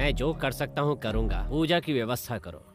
मैं जो कर सकता हूँ करूँगा। पूजा की व्यवस्था करो।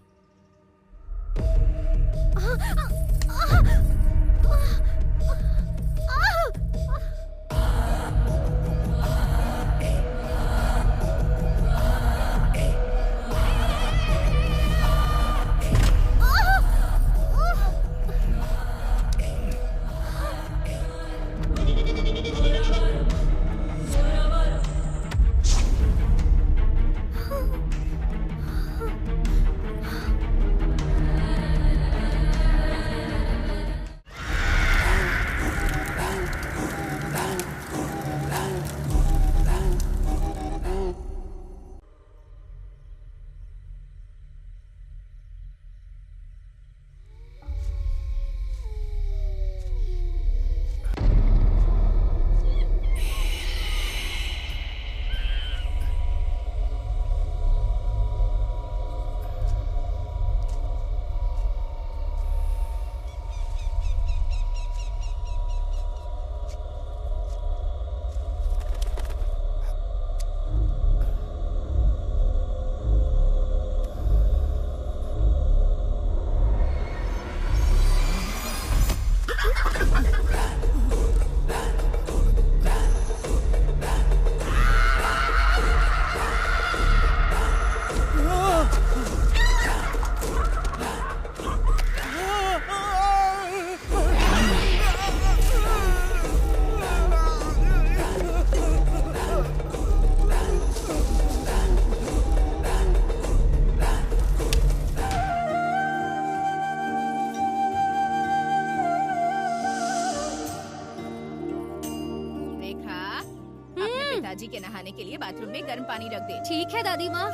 पिताजी के नहाने के लिए बाथरूम में गर्म पानी रख दे। ठीक है दादी माँ।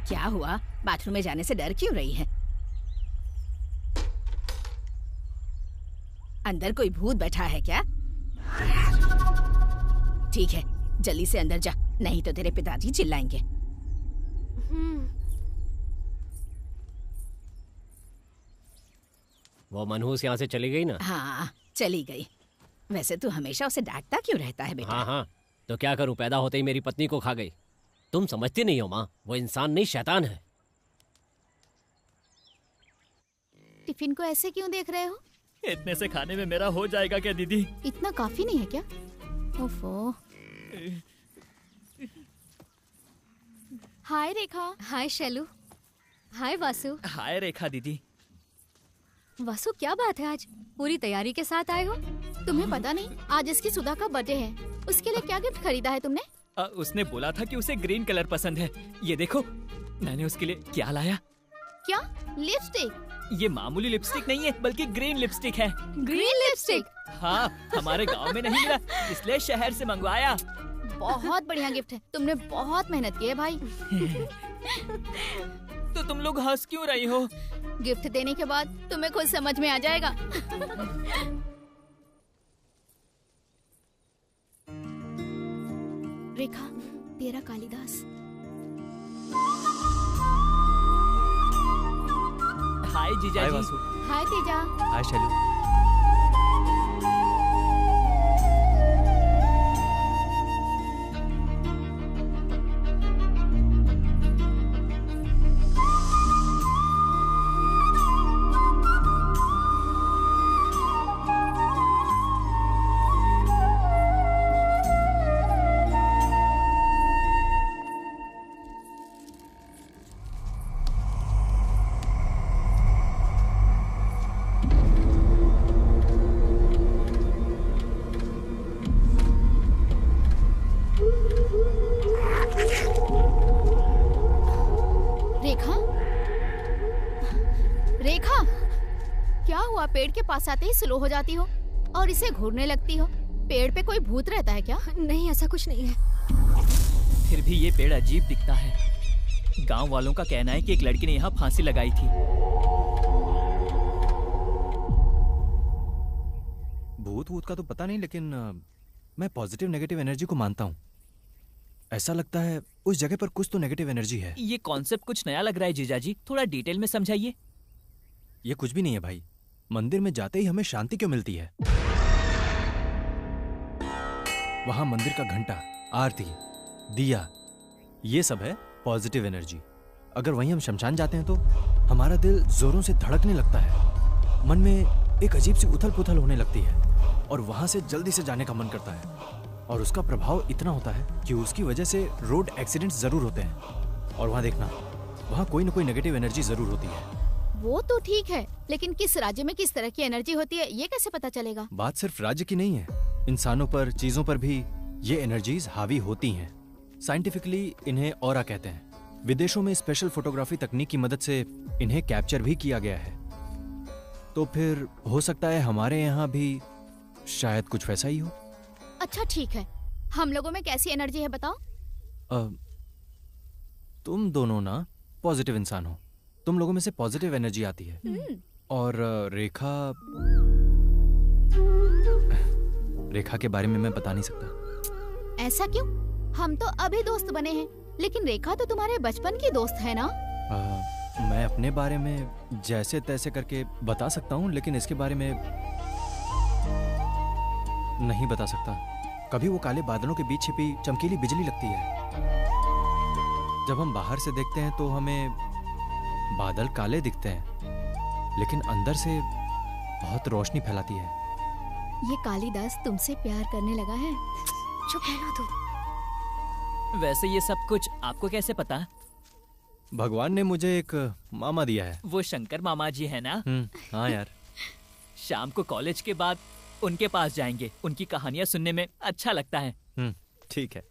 क्या हुआ? बाथरूम में जाने से डर क्यों रही है? अंदर कोई भूत बैठा है क्या? ठीक है, जल्दी से अंदर जा, नहीं तो तेरे पिताजी चिल्लाएंगे। वो मनहूस यहाँ से चली गई ना? हाँ, चली गई। वैसे तू हमेशा उसे डांटता क्यों रहता है बेटा? हाँ हाँ, तो क्या करूं, पैदा होते ही मेरी पत्नी को खा गई। तुम समझती नहीं हो माँ, वो इंसान नहीं शैतान है। टिफिन को ऐसे क्यों देख रहे हो? इतने से खाने में मेरा हो जाएगा क्या दीदी? इतना काफी नहीं है क्या? ओफो। हाय रेखा। हाय शैलू। हाय वासु। हाय रेखा दीदी। वासु क्या बात है, आज पूरी तैयारी के साथ आए हो? तुम्हें पता नहीं आज इसकी सुधा का बर्थडे है, उसके लिए क्या गिफ्ट खरीदा है तुमने? उसने बोला था कि उसे ग्रीन कलर पसंद है। ये देखो मैंने उसके लिए क्या लाया। क्या? लिपस्टिक? ये मामूली लिपस्टिक नहीं है बल्कि ग्रीन लिपस्टिक है। Green lipstick? हाँ, हमारे गांव में नहीं मिला इसलिए शहर से मंगवाया। बहुत बढ़िया गिफ्ट है, तुमने बहुत मेहनत की है भाई। तो तुम लोग हंस क्यों रही हो? गिफ्ट देने के बाद तुम्हें खुद समझ में आ जाएगा। रेखा, तेरा कालिदास। हाय जीजा जी। हाय तेजा। हाय शैलू। पेड़ के पास आते ही स्लो हो जाती हो और इसे घूरने लगती हो। पेड़ पे कोई भूत रहता है क्या? नहीं, ऐसा कुछ नहीं है। फिर भी ये पेड़ अजीब दिखता है। गांव वालों का कहना है कि एक लड़की ने यहाँ फांसी लगाई थी। भूत वूत का तो पता नहीं, लेकिन मैं पॉजिटिव नेगेटिव एनर्जी को मानता हूँ। ऐसा लगता है उस जगह पर कुछ तो नेगेटिव एनर्जी है। ये कॉन्सेप्ट कुछ नया लग रहा है जीजाजी, थोड़ा डिटेल में समझाइए। ये कुछ भी नहीं है भाई। मंदिर में जाते ही हमें शांति क्यों मिलती है? वहां मंदिर का घंटा, आरती, दिया, ये सब है पॉजिटिव एनर्जी। अगर वहीं हम शमशान जाते हैं तो हमारा दिल जोरों से धड़कने लगता है, मन में एक अजीब सी उथल पुथल होने लगती है और वहां से जल्दी से जाने का मन करता है। और उसका प्रभाव इतना होता है कि उसकी वजह से रोड एक्सीडेंट्स जरूर होते हैं। और वहां देखना, वहां कोई ना कोई नेगेटिव एनर्जी जरूर होती है। वो तो ठीक है, लेकिन किस राज्य में किस तरह की एनर्जी होती है ये कैसे पता चलेगा? बात सिर्फ राज्य की नहीं है, इंसानों पर, चीजों पर भी ये एनर्जीज हावी होती हैं। साइंटिफिकली इन्हें ऑरा कहते हैं। विदेशों में स्पेशल फोटोग्राफी तकनीक की मदद से इन्हें कैप्चर भी किया गया है। तो फिर हो सकता है हमारे यहाँ भी शायद कुछ वैसा ही हो। अच्छा ठीक है, हम लोगों में कैसी एनर्जी है बताओ? तुम दोनों ना पॉजिटिव इंसान हो, तुम लोगों में से पॉजिटिव एनर्जी आती है। और रेखा के बारे में मैं बता नहीं सकता। ऐसा क्यों? हम तो अभी दोस्त बने हैं, लेकिन रेखा तो तुम्हारे बचपन की दोस्त है ना? मैं अपने बारे में जैसे तैसे करके बता सकता हूँ, लेकिन इसके बारे में नहीं बता सकता। कभी वो काले बादलों के बीच छिपी चमकीली बिजली लगती है। जब हम बाहर से देखते हैं तो हमें बादल काले दिखते हैं, लेकिन अंदर से बहुत रोशनी फैलाती है। ये कालिदास तुमसे प्यार करने लगा है। चुप रहना तू। वैसे ये सब कुछ आपको कैसे पता? भगवान ने मुझे एक मामा दिया है। वो शंकर मामा जी है ना? हाँ यार। शाम को कॉलेज के बाद उनके पास जाएंगे, उनकी कहानियां सुनने में अच्छा लगता है। ठीक है।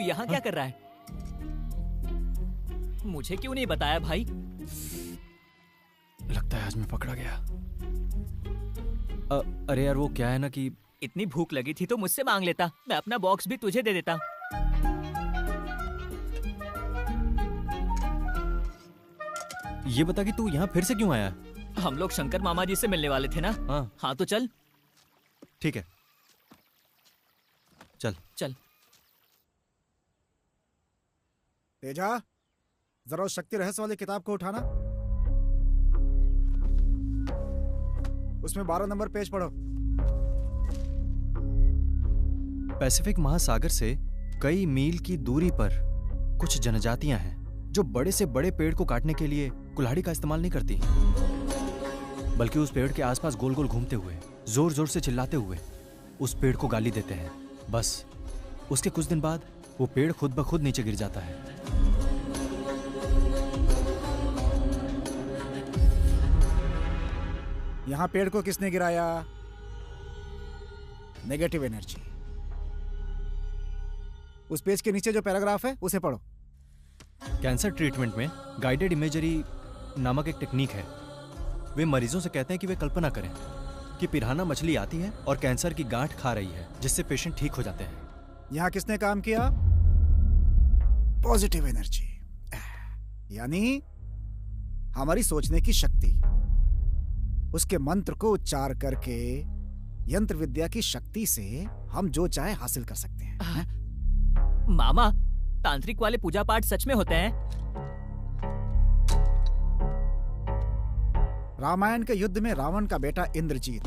यहाँ क्या कर रहा है? मुझे क्यों नहीं बताया भाई? लगता है आज मैं पकड़ा गया। अरे यार वो क्या है ना कि इतनी भूख लगी थी तो मुझसे मांग लेता, मैं अपना बॉक्स भी तुझे दे देता। ये बता कि तू यहाँ फिर से क्यों आया? हम लोग शंकर मामा जी से मिलने वाले थे ना। हाँ तो चल। ठीक है चल चल। तेजा, जरा उस शक्ति रहस्य वाली किताब को उठाना। उसमें 12 नंबर पेज पढ़ो। पैसिफिक महासागर से कई मील की दूरी पर कुछ जनजातियां हैं जो बड़े से बड़े पेड़ को काटने के लिए कुल्हाड़ी का इस्तेमाल नहीं करती, बल्कि उस पेड़ के आसपास गोल गोल घूमते हुए, जोर जोर से चिल्लाते हुए उस पेड़ को गाली देते हैं। बस उसके कुछ दिन बाद वो पेड़ खुद ब खुद नीचे गिर जाता है। यहां पेड़ को किसने गिराया? Negative energy. उस पेज के नीचे जो पैराग्राफ है उसे पढ़ो। कैंसर ट्रीटमेंट में गाइडेड इमेजरी नामक एक टेक्निक है। वे मरीजों से कहते हैं कि वे कल्पना करें कि पिरान्हा मछली आती है और कैंसर की गांठ खा रही है, जिससे पेशेंट ठीक हो जाते हैं। यहां किसने काम किया? पॉजिटिव एनर्जी, यानी हमारी सोचने की शक्ति। उसके मंत्र को उच्चार करके यंत्र विद्या की शक्ति से हम जो चाहे हासिल कर सकते हैं। मामा, तांत्रिक वाले पूजा पाठ सच में होते हैं? रामायण के युद्ध में रावण का बेटा इंद्रजीत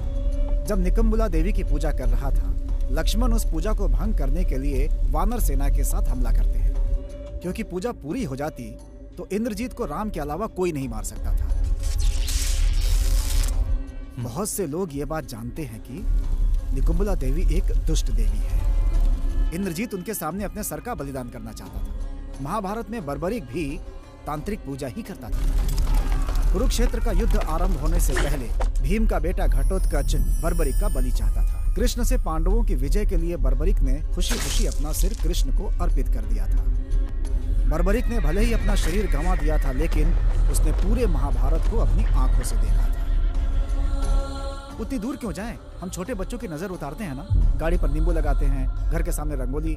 जब निकम्बुला देवी की पूजा कर रहा था, लक्ष्मण उस पूजा को भंग करने के लिए वानर सेना के साथ हमला करते हैं। क्योंकि पूजा पूरी हो जाती तो इंद्रजीत को राम के अलावा कोई नहीं मार सकता था। बहुत से लोग ये बात जानते हैं कि निकुम्बला देवी एक दुष्ट देवी है। इंद्रजीत उनके सामने अपने सर का बलिदान करना चाहता था। महाभारत में बर्बरीक भी तांत्रिक पूजा ही करता था। कुरुक्षेत्र का युद्ध आरंभ होने से पहले भीम का बेटा घटोत्कच बर्बरिक का बलि चाहता था। कृष्ण से पांडवों की विजय के लिए बर्बरिक ने खुशी खुशी अपना सिर कृष्ण को अर्पित कर दिया था। बर्बरिक ने भले ही अपना शरीर गंवा दिया था, लेकिन उसने पूरे महाभारत को अपनी आंखों से देखा था। उतनी दूर क्यों जाएं? हम छोटे बच्चों की नजर उतारते हैं ना, गाड़ी पर नींबू लगाते हैं, घर के सामने रंगोली,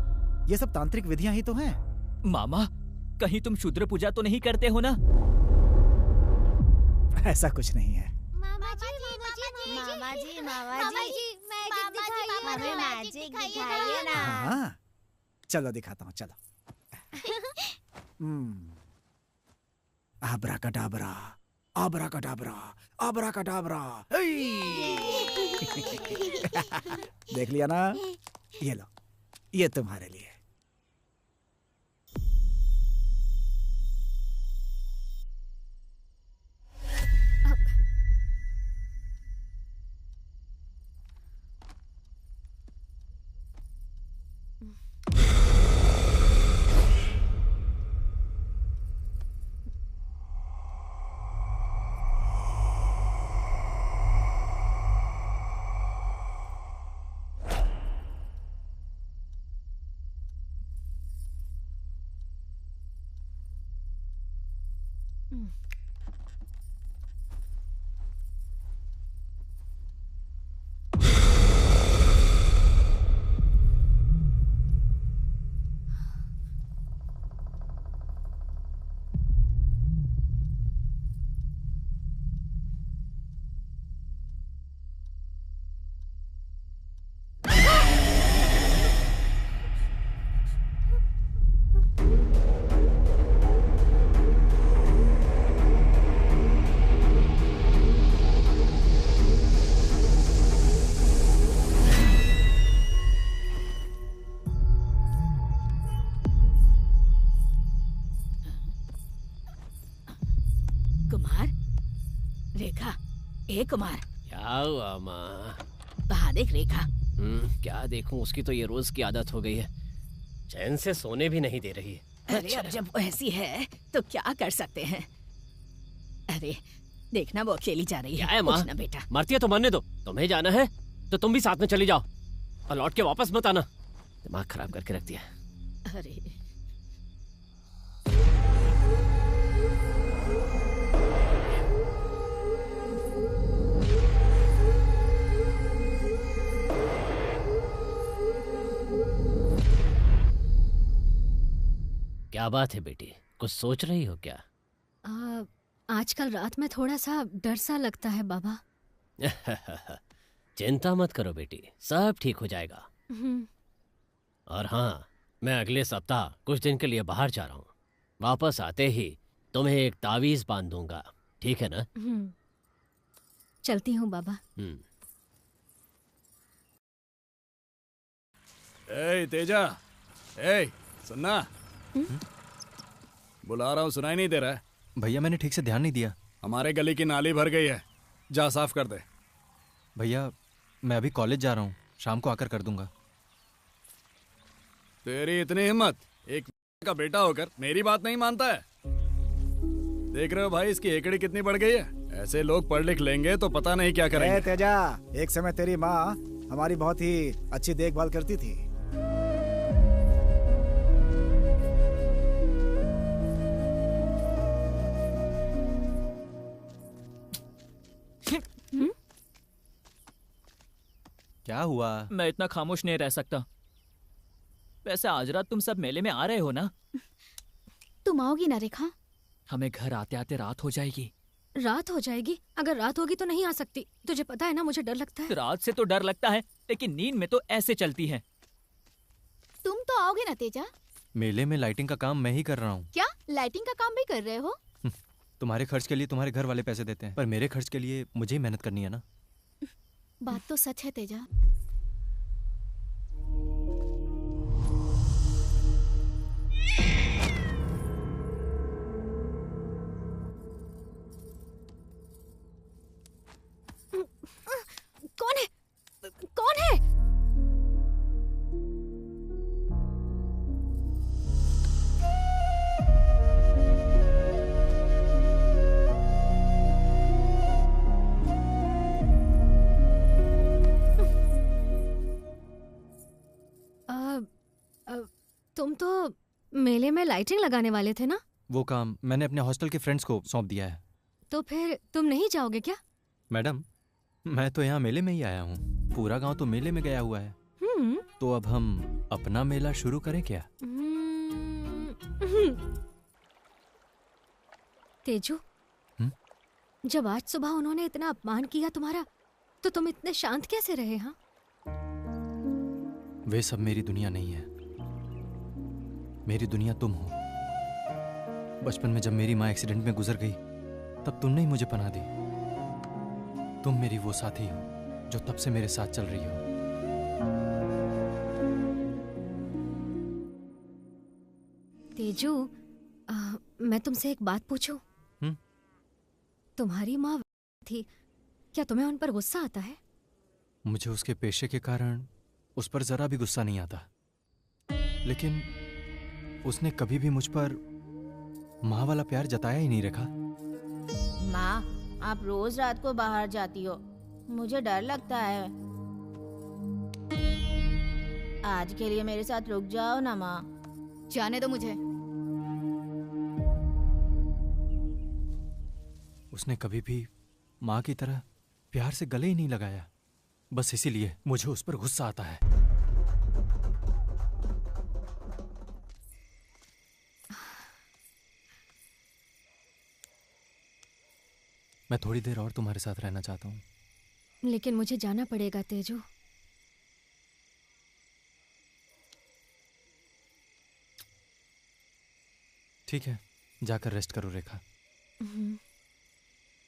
ये सब तांत्रिक विधियां ही तो हैं। मामा, कहीं तुम शूद्र पूजा तो नहीं करते हो ना? ऐसा कुछ नहीं है। मामा जी मैजिक दिखाइए ना। हाँ, चलो दिखाता हूँ, चलो। आब्राकडाब्रा, आब्राकडाब्रा, आब्राकडाब्रा। देख लिया ना? ये लो, ये तुम्हारे लिए। कुमार, क्या हुआ माँ? वहाँ देख रेखा। क्या देखूं, उसकी तो ये रोज की आदत हो गई है, चैन से सोने भी नहीं दे रही है। अरे अब जब वो ऐसी है तो क्या कर सकते हैं। अरे देखना, वो अकेली जा रही है। क्या है माँ? ना बेटा, मरती है तो मरने दो, तुम्हें जाना है तो तुम भी साथ में चली जाओ और लौट के वापस मत आना। दिमाग खराब करके रख दिया। अरे क्या बात है बेटी, कुछ सोच रही हो क्या? आजकल रात में थोड़ा सा डर सा लगता है बाबा। चिंता मत करो बेटी, सब ठीक हो जाएगा। और हाँ, मैं अगले सप्ताह कुछ दिन के लिए बाहर जा रहा हूँ। वापस आते ही तुम्हें एक तावीज बांध दूंगा, ठीक है ना? चलती हूँ बाबा। ए तेजा, ए सुनना, बुला रहा हूँ, सुनाई नहीं दे रहा है? भैया मैंने ठीक से ध्यान नहीं दिया। हमारे गली की नाली भर गई है, जा साफ कर दे। भैया मैं अभी कॉलेज जा रहा हूँ, शाम को आकर कर दूंगा। तेरी इतनी हिम्मत, एक का बेटा होकर मेरी बात नहीं मानता है? देख रहे हो भाई, इसकी एकड़ी कितनी बढ़ गई है। ऐसे लोग पढ़ लिख लेंगे तो पता नहीं क्या करेंगे। तेजा, एक समय तेरी माँ हमारी बहुत ही अच्छी देखभाल करती थी। क्या हुआ? मैं इतना खामोश नहीं रह सकता। वैसे आज रात तुम सब मेले में आ रहे हो ना? तुम आओगी ना रेखा? हमें घर आते आते रात हो जाएगी। रात हो जाएगी? अगर रात होगी तो नहीं आ सकती। तुझे पता है ना, मुझे डर लगता है। रात से तो डर लगता है, लेकिन नींद में तो ऐसे चलती है। तुम तो आओगे ना तेजा? मेले में लाइटिंग का काम मैं ही कर रहा हूँ। क्या लाइटिंग का काम भी कर रहे हो? तुम्हारे खर्च के लिए तुम्हारे घर वाले पैसे देते हैं, पर मेरे खर्च के लिए मुझे ही मेहनत करनी है ना। बात तो सच है तेजा। कौन है? कौन है? तुम तो मेले में लाइटिंग लगाने वाले थे ना? वो काम मैंने अपने हॉस्टल के फ्रेंड्स को सौंप दिया है। तो फिर तुम नहीं जाओगे क्या? मैडम, मैं तो यहाँ मेले में ही आया हूँ। पूरा गांव तो मेले में गया हुआ है। तो अब हम अपना मेला शुरू करें क्या? तेजू, जब आज सुबह उन्होंने इतना अपमान किया तुम्हारा, तो तुम इतने शांत कैसे रहे? हाँ, वे सब मेरी दुनिया नहीं है। मेरी दुनिया तुम हो। बचपन में जब मेरी माँ एक्सीडेंट में गुजर गई, तब तुमने ही मुझे पनाह दी। तुम मेरी वो साथी हो जो तब से मेरे साथ चल रही हो। तेजू, मैं तुमसे एक बात पूछूं? तुम्हारी माँ थी, क्या तुम्हें उन पर गुस्सा आता है? मुझे उसके पेशे के कारण उस पर जरा भी गुस्सा नहीं आता, लेकिन उसने कभी भी मुझ पर माँ वाला प्यार जताया ही नहीं। रखा माँ, आप रोज रात को बाहर जाती हो, मुझे डर लगता है। आज के लिए मेरे साथ रुक जाओ ना माँ। जाने दो मुझे। उसने कभी भी माँ की तरह प्यार से गले ही नहीं लगाया। बस इसीलिए मुझे उस पर गुस्सा आता है। मैं थोड़ी देर और तुम्हारे साथ रहना चाहता हूँ। लेकिन मुझे जाना पड़ेगा तेजू। ठीक है, जाकर रेस्ट करो रेखा।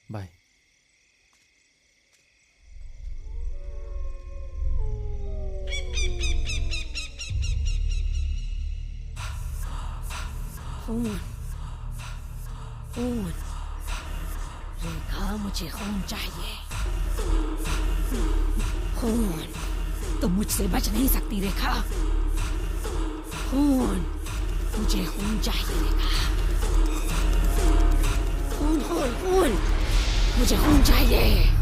बाय। खून, रेखा, मुझे खून चाहिए। खून, तुम मुझसे बच नहीं सकती रेखा। खून, मुझे खून चाहिए रेखा। खून, खून, खून, मुझे खून चाहिए।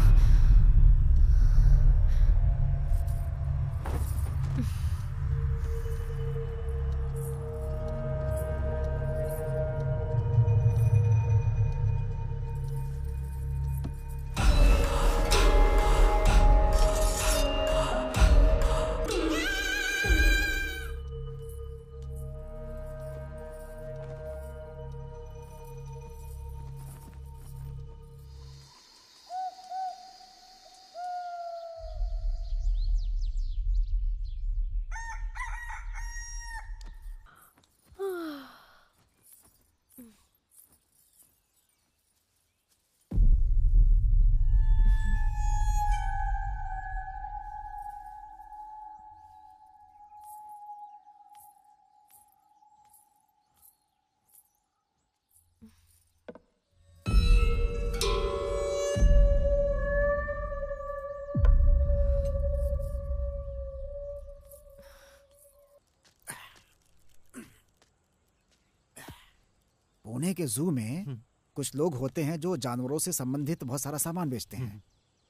पुणे के जू में कुछ लोग होते हैं जो जानवरों से संबंधित बहुत सारा सामान बेचते हैं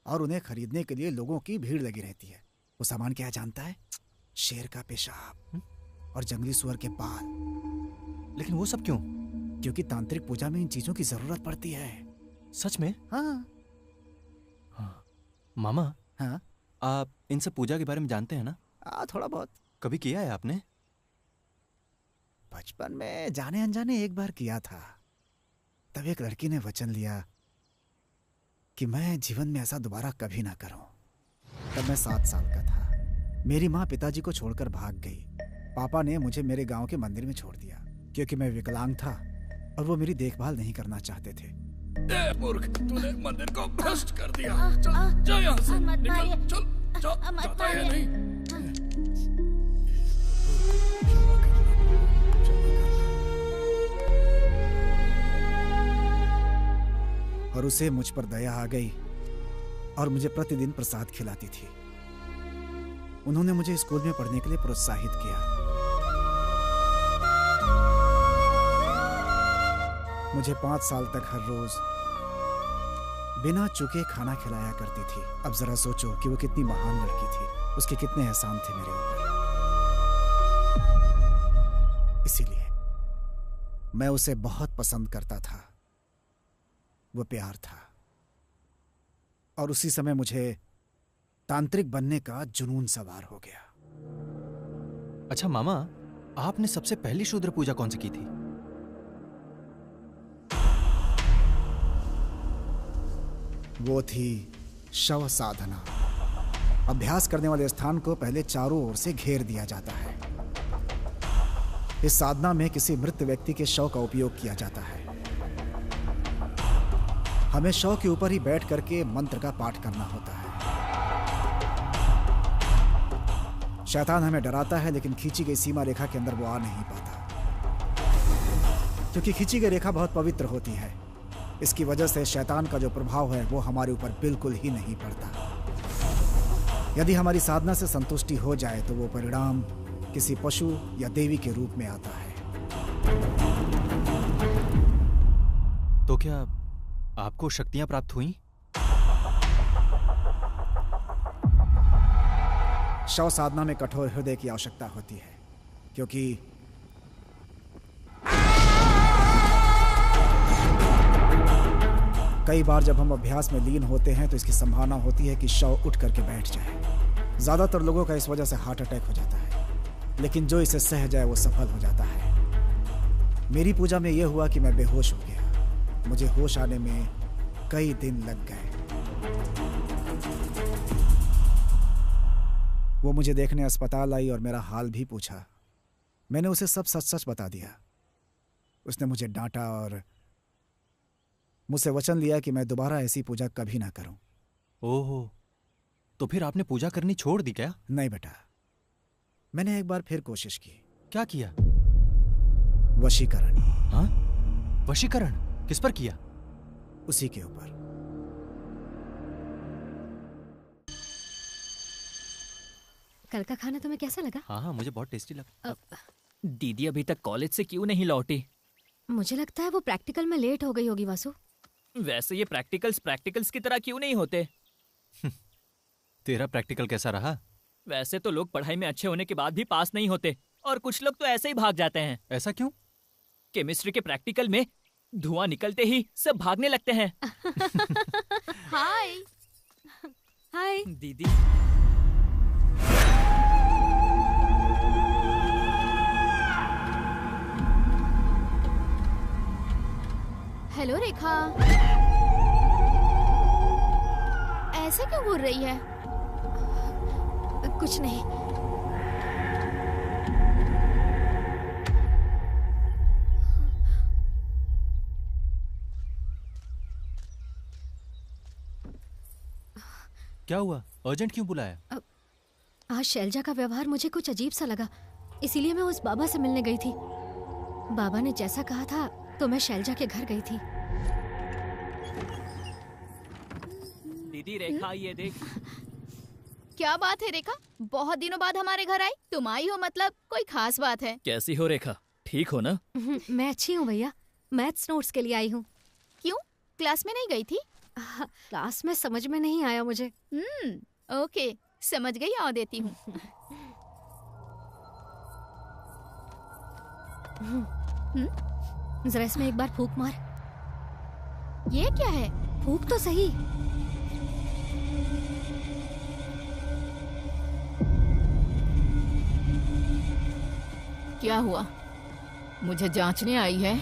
और उन्हें खरीदने के लिए लोगों की भीड़ लगी रहती है। वो सामान क्या जानता है? शेर का पेशाब और जंगली सुअर के बाल। लेकिन वो सब क्यों? क्योंकि तांत्रिक पूजा में इन चीजों की जरूरत पड़ती है। सच में? हाँ। मामा, हाँ, आप इन सब पूजा के बारे में जानते हैं ना? थोड़ा बहुत। कभी किया है आपने? बचपन में जाने अनजाने एक बार किया था। तब एक लड़की ने वचन लिया कि मैं जीवन में ऐसा दोबारा कभी ना करूं। तब मैं 7 साल का था। मेरी माँ पिताजी को छोड़कर भाग गई। पापा ने मुझे मेरे गांव के मंदिर में छोड़ दिया क्योंकि मैं विकलांग था और वो मेरी देखभाल नहीं करना चाहते थे। मूर्ख, तूने मंदिर को भ्रष्ट कर दिया। चल, जा यहाँ से, निकल, चल, जाता है नहीं। और उसे मुझ पर दया आ गई और मुझे प्रतिदिन प्रसाद खिलाती थी। उन्होंने मुझे स्कूल में पढ़ने के लिए प्रोत्साहित किया। मुझे 5 साल तक हर रोज बिना चूके खाना खिलाया करती थी। अब जरा सोचो कि वो कितनी महान लड़की थी, उसके कितने एहसान थे मेरे ऊपर। इसीलिए मैं उसे बहुत पसंद करता था। वो प्यार था, और उसी समय मुझे तांत्रिक बनने का जुनून सवार हो गया। अच्छा मामा, आपने सबसे पहली शूद्र पूजा कौन सी की थी? वो थी शव साधना। अभ्यास करने वाले स्थान को पहले चारों ओर से घेर दिया जाता है। इस साधना में किसी मृत व्यक्ति के शव का उपयोग किया जाता है। हमें शव के ऊपर ही बैठ करके मंत्र का पाठ करना होता है। शैतान हमें डराता है, लेकिन खींची गई सीमा रेखा के अंदर वो आ नहीं पाता, क्योंकि खींची गई रेखा बहुत पवित्र होती है। इसकी वजह से शैतान का जो प्रभाव है वो हमारे ऊपर बिल्कुल ही नहीं पड़ता। यदि हमारी साधना से संतुष्टि हो जाए तो वो परिणाम किसी पशु या देवी के रूप में आता है। तो क्या आपको शक्तियां प्राप्त हुई? शव साधना में कठोर हृदय की आवश्यकता होती है, क्योंकि कई बार जब हम अभ्यास में लीन होते हैं तो इसकी संभावना होती है कि शव उठ करके बैठ जाए। ज्यादातर लोगों का इस वजह से हार्ट अटैक हो जाता है, लेकिन जो इसे सह जाए वो सफल हो जाता है। मेरी पूजा में यह हुआ कि मैं बेहोश हो गया। मुझे होश आने में कई दिन लग गए। वो मुझे देखने अस्पताल आई और मेरा हाल भी पूछा। मैंने उसे सब सच सच बता दिया। उसने मुझे डांटा और मुझसे वचन लिया कि मैं दोबारा ऐसी पूजा कभी ना करूं। ओहो, तो फिर आपने पूजा करनी छोड़ दी क्या? नहीं बेटा, मैंने एक बार फिर कोशिश की। क्या किया? वशीकरण। हाँ? वशीकरण किस पर किया? उसी के ऊपर। कल का खाना तुम्हें कैसा लगा? हाँ हाँ, मुझे बहुत टेस्टी लगा। दीदी अभी तक कॉलेज से क्यों नहीं लौटी? मुझे लगता है वो प्रैक्टिकल में लेट हो गई होगी वासु। वैसे ये प्रैक्टिकल्स की तरह क्यों नहीं होते? तेरा प्रैक्टिकल कैसा रहा? वैसे तो लोग पढ़ाई में अच्छे होने के बाद भी पास नहीं होते, और कुछ लोग तो ऐसे ही भाग जाते हैं। ऐसा क्यों? केमिस्ट्री के प्रैक्टिकल में धुआं निकलते ही सब भागने लगते हैं। हाय हाय दीदी। हेलो रेखा, ऐसे क्यों घूर रही है? कुछ नहीं। क्या हुआ? अर्जेंट क्यों बुलाया? आज शैलजा का व्यवहार मुझे कुछ अजीब सा लगा, इसीलिए मैं उस बाबा से मिलने गई थी। बाबा ने जैसा कहा था तो मैं शैलजा के घर गई थी। दीदी रेखा, ये देख। क्या बात है रेखा, बहुत दिनों बाद हमारे घर आई? तुम आई हो मतलब कोई खास बात है? कैसी हो रेखा, ठीक हो ना? मैं अच्छी हूँ भैया, मैथ्स नोट्स के लिए आई हूँ। क्यों, क्लास में नहीं गई थी? क्लास में समझ में नहीं आया मुझे। ओके, समझ गई, आओ देती हूँ। जरा इसमें एक बार फूंक मार। ये क्या है? फूंक तो सही। क्या हुआ? मुझे जांचने आई है?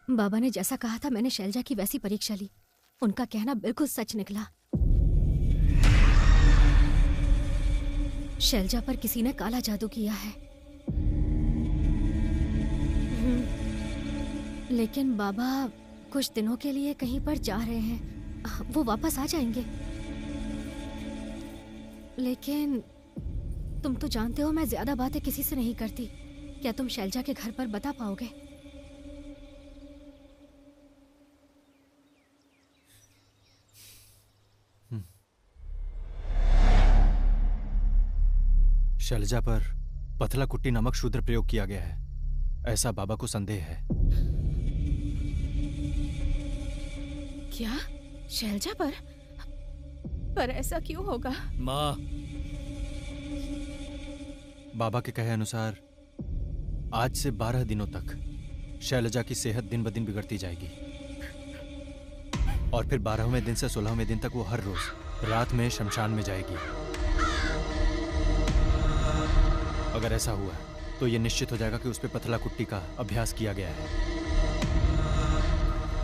बाबा ने जैसा कहा था मैंने शैलजा की वैसी परीक्षा ली। उनका कहना बिल्कुल सच निकला। शैलजा पर किसी ने काला जादू किया है। लेकिन बाबा कुछ दिनों के लिए कहीं पर जा रहे हैं, वो वापस आ जाएंगे। लेकिन तुम तो जानते हो मैं ज्यादा बातें किसी से नहीं करती। क्या तुम शैलजा के घर पर बता पाओगे? शैलजा पर पथला कुट्टी नामक शूद्र प्रयोग किया गया है, ऐसा बाबा को संदेह है। क्या? शैलजा पर ऐसा क्यों होगा? माँ, बाबा के कहे अनुसार आज से 12 दिनों तक शैलजा की सेहत दिन ब दिन बिगड़ती जाएगी और फिर 12वें दिन से 16वें दिन तक वो हर रोज रात में शमशान में जाएगी। अगर ऐसा हुआ तो ये निश्चित हो जाएगा कि उस पे पथला कुट्टी का अभ्यास किया गया है।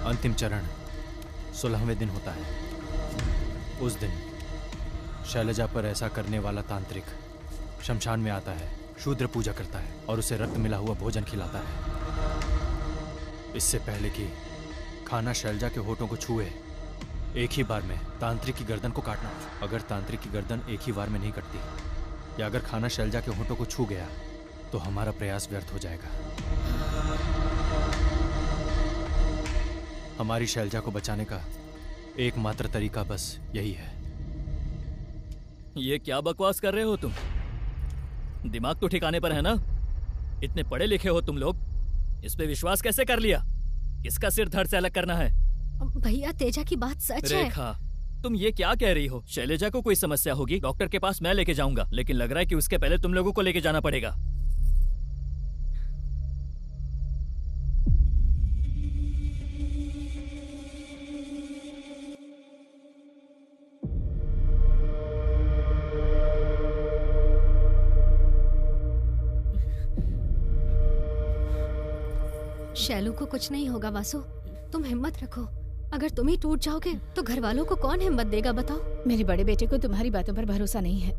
अंतिम चरण 16वें दिन होता है। उस दिन शैलजा पर ऐसा करने वाला तांत्रिक शमशान में आता है, शूद्र पूजा करता है और उसे रक्त मिला हुआ भोजन खिलाता है। इससे पहले कि खाना शैलजा के होठों को छुए, एक ही बार में तांत्रिक की गर्दन को काटना। अगर तांत्रिक की गर्दन एक ही बार में नहीं कटती या अगर खाना शैलजा के होठों को छू गया तो हमारा प्रयास व्यर्थ हो जाएगा। हमारी शैलजा को बचाने का एकमात्र तरीका बस यही है। ये क्या बकवास कर रहे हो तुम? दिमाग तो ठिकाने पर है ना? इतने पढ़े लिखे हो तुम लोग, इस पे विश्वास कैसे कर लिया? किसका सिर धड़ से अलग करना है? भैया तेजा की बात सच है। रेखा, तुम ये क्या कह रही हो? शैलजा को कोई समस्या होगी, डॉक्टर के पास मैं लेके जाऊंगा, लेकिन लग रहा है कि उसके पहले तुम लोगों को लेके जाना पड़ेगा। शैलू को कुछ नहीं होगा वासु, तुम हिम्मत रखो। अगर तुम ही टूट जाओगे तो घर वालों को कौन हिम्मत देगा बताओ? मेरे बड़े बेटे को तुम्हारी बातों पर भरोसा नहीं है,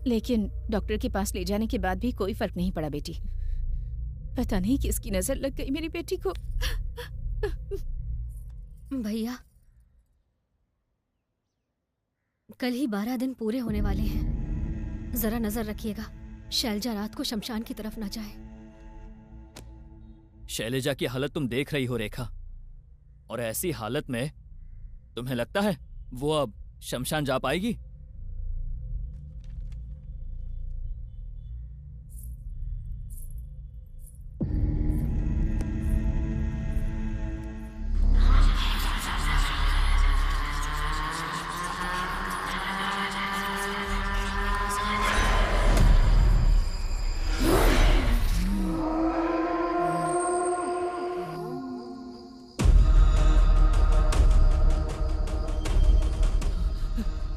लेकिन डॉक्टर के पास ले जाने के बाद भी कोई फर्क नहीं पड़ा बेटी। पता नहीं किसकी नजर लग गई मेरी बेटी को। भैया कल ही 12 दिन पूरे होने वाले हैं, जरा नजर रखिएगा शैलजा रात को शमशान की तरफ न जाए। शैलजा की हालत तुम देख रही हो रेखा, और ऐसी हालत में तुम्हें लगता है वो अब शमशान जा पाएगी?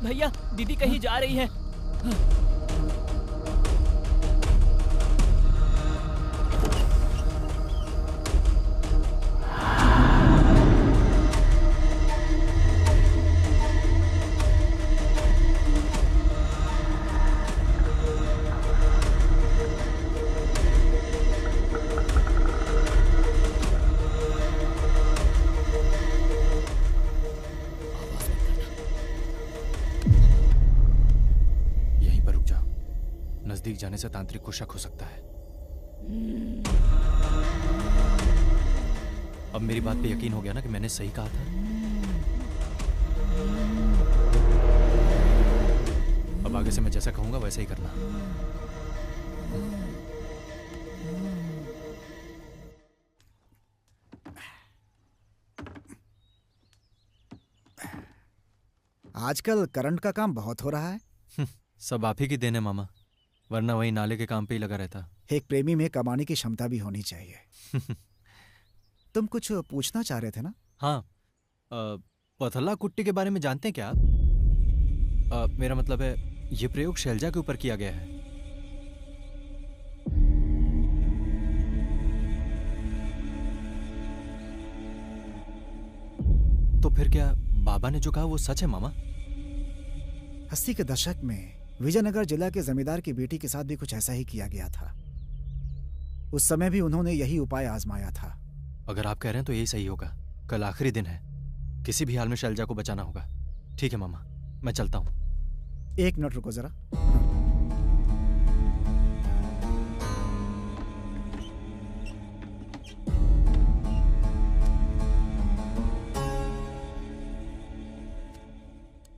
भैया, दीदी कहीं जा रही है। नजदीक जाने से तांत्रिक को शक हो सकता है। अब मेरी बात पे यकीन हो गया ना कि मैंने सही कहा था? अब आगे से मैं जैसा कहूंगा वैसा ही करना। आजकल करंट का काम बहुत हो रहा है। सब आप ही की देन है मामा, वरना वही नाले के काम पे ही लगा रहता। एक प्रेमी में कमाने की क्षमता भी होनी चाहिए। तुम कुछ पूछना चाह रहे थे ना? हाँ, पथला कुट्टी के बारे में जानते हैं क्या आप? मेरा मतलब है ये प्रयोग शैलजा के ऊपर किया गया है। तो फिर क्या बाबा ने जो कहा वो सच है मामा? 80 के दशक में विजयनगर जिला के जमींदार की बेटी के साथ भी कुछ ऐसा ही किया गया था। उस समय भी उन्होंने यही उपाय आजमाया था। अगर आप कह रहे हैं तो यही सही होगा। कल आखिरी दिन है, किसी भी हाल में शैलजा को बचाना होगा। ठीक है मामा, मैं चलता हूं। एक मिनट रुको जरा।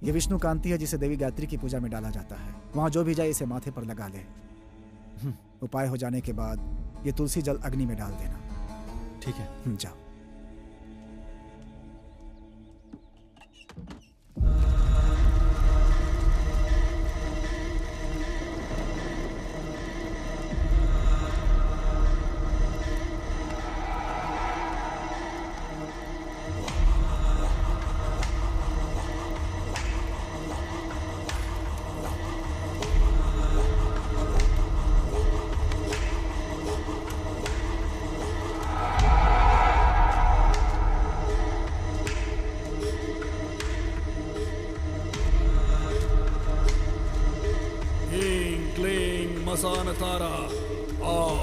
ये विष्णु कांति है जिसे देवी गायत्री की पूजा में डाला जाता है। वहां जो भी जाए इसे माथे पर लगा ले। उपाय हो जाने के बाद ये तुलसी जल अग्नि में डाल देना। ठीक है, जाओ। मसानतारा आओ।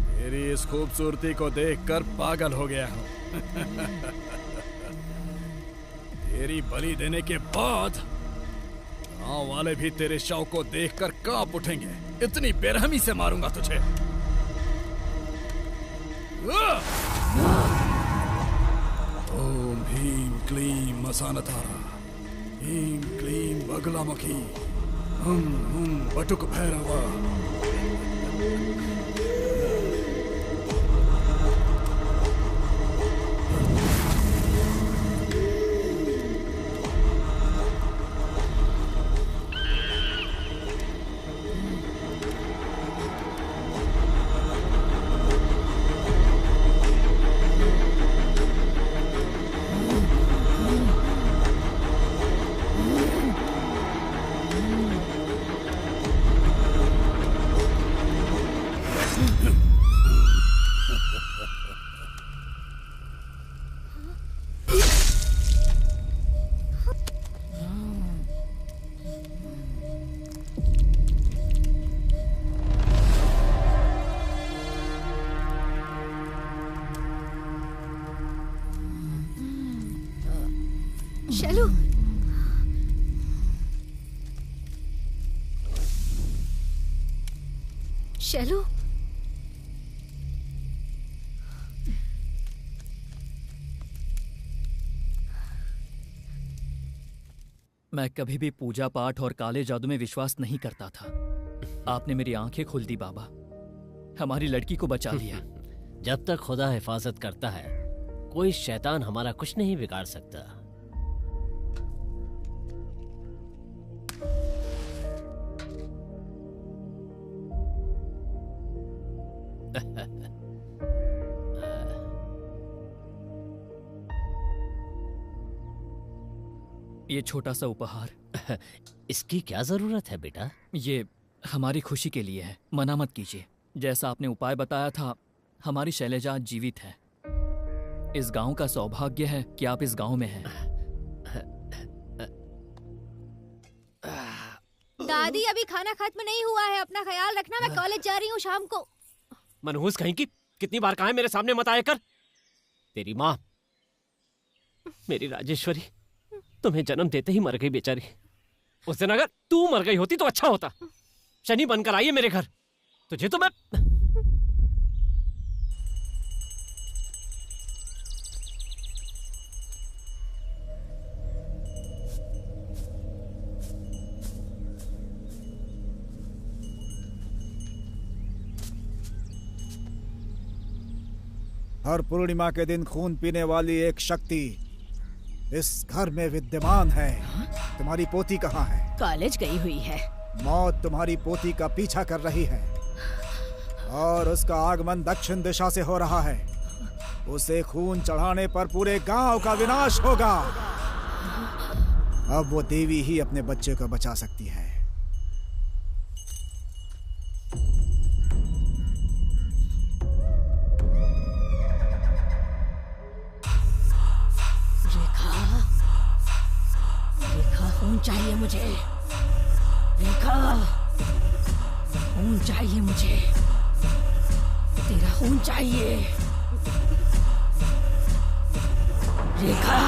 तेरी इस खूबसूरती को देखकर पागल हो गया हूं। तेरी बलि देने के बाद गांव वाले भी तेरे शव को देखकर कांप उठेंगे। इतनी बेरहमी से मारूंगा तुझे। ओम ह्रीं क्लीं मसानतारा, ह्रीं क्लीं बगलामुखी, हुं हुं बटुक भैरवा। शैलू, शैलू, मैं कभी भी पूजा पाठ और काले जादू में विश्वास नहीं करता था। आपने मेरी आंखें खोल दी बाबा, हमारी लड़की को बचा लिया। जब तक खुदा हिफाजत करता है कोई शैतान हमारा कुछ नहीं बिगाड़ सकता। ये छोटा सा उपहार। इसकी क्या जरूरत है बेटा? ये हमारी खुशी के लिए है, मना मत कीजिए। जैसा आपने उपाय बताया था, हमारी शैलजा आज जीवित है। इस गांव का सौभाग्य है कि आप इस गांव में हैं। दादी, अभी खाना खत्म नहीं हुआ है, अपना ख्याल रखना। मैं कॉलेज जा रही हूँ शाम को। मनहूस कहीं की, कितनी बार कहा है मेरे सामने मत आया कर। तेरी माँ, मेरी राजेश्वरी, तुम्हें जन्म देते ही मर गई बेचारी। उस दिन अगर तू मर गई होती तो अच्छा होता। शनि बनकर आई है मेरे घर, तुझे तो मैं... हर पूर्णिमा के दिन खून पीने वाली एक शक्ति इस घर में विद्यमान है। तुम्हारी पोती कहाँ है? कॉलेज गई हुई है। मौत तुम्हारी पोती का पीछा कर रही है और उसका आगमन दक्षिण दिशा से हो रहा है। उसे खून चढ़ाने पर पूरे गांव का विनाश होगा। अब वो देवी ही अपने बच्चे को बचा सकती है। खून चाहिए मुझे, रेखा, खून चाहिए मुझे, तेरा खून चाहिए रेखा।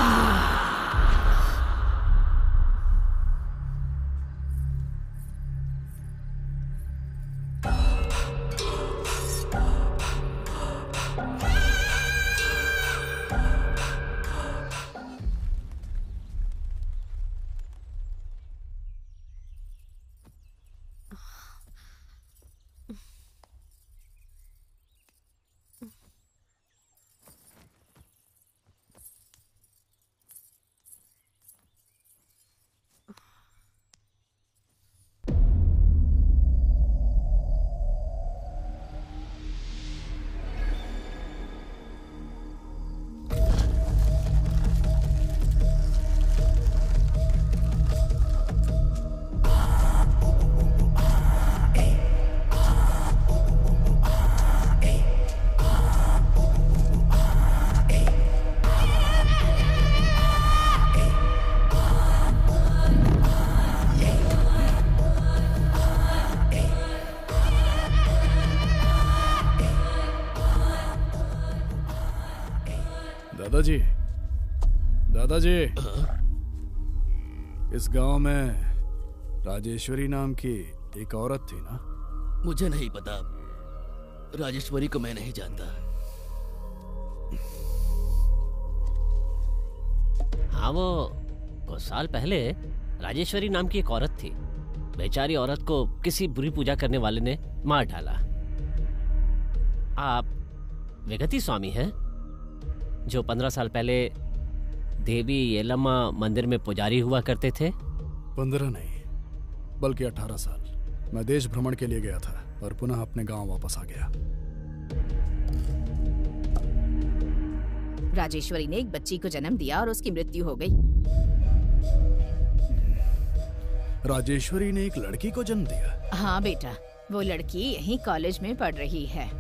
दादाजी, दादाजी, इस गांव में राजेश्वरी नाम की एक औरत थी ना? मुझे नहीं पता, राजेश्वरी को मैं नहीं जानता। हाँ, वो कुछ साल पहले राजेश्वरी नाम की एक औरत थी। बेचारी औरत को किसी बुरी पूजा करने वाले ने मार डाला। आप विगति स्वामी हैं, जो 15 साल पहले देवी येलम्मा मंदिर में पुजारी हुआ करते थे? 15 नहीं, बल्कि 18 साल। मैं देश भ्रमण के लिए गया था और पुनः अपने गांव वापस आ गया। राजेश्वरी ने एक बच्ची को जन्म दिया और उसकी मृत्यु हो गई। राजेश्वरी ने एक लड़की को जन्म दिया? हाँ बेटा, वो लड़की यहीं कॉलेज में पढ़ रही है।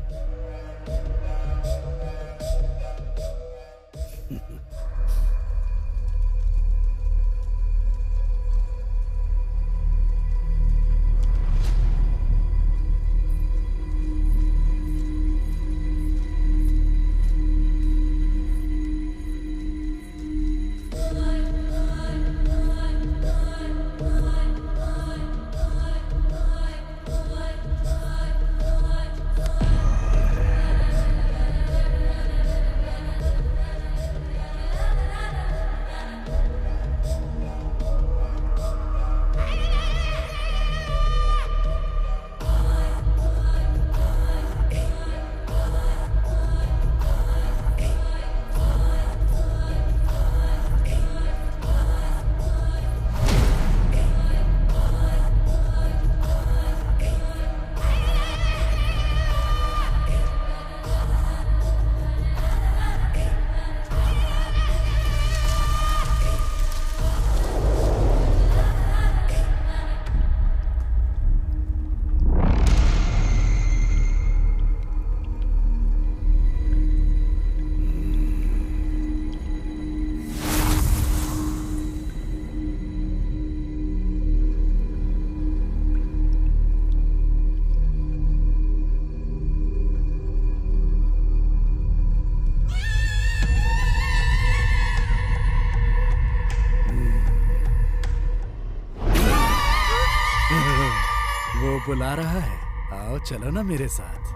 बुला रहा है, आओ चलो ना मेरे साथ।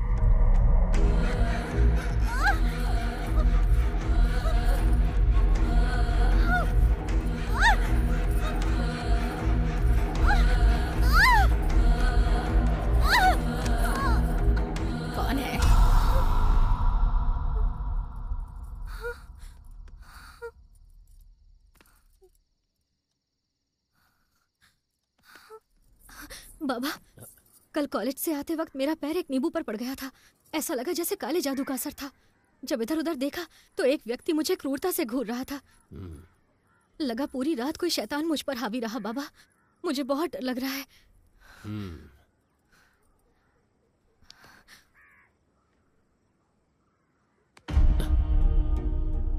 कौन है? बाबा, कल कॉलेज से आते वक्त मेरा पैर एक नींबू पर पड़ गया था। ऐसा लगा जैसे काले जादू का असर था। जब इधर उधर देखा तो एक व्यक्ति मुझे क्रूरता से घूर रहा था। लगा पूरी रात कोई शैतान मुझ पर हावी रहा। बाबा, मुझे बहुत डर लग रहा है।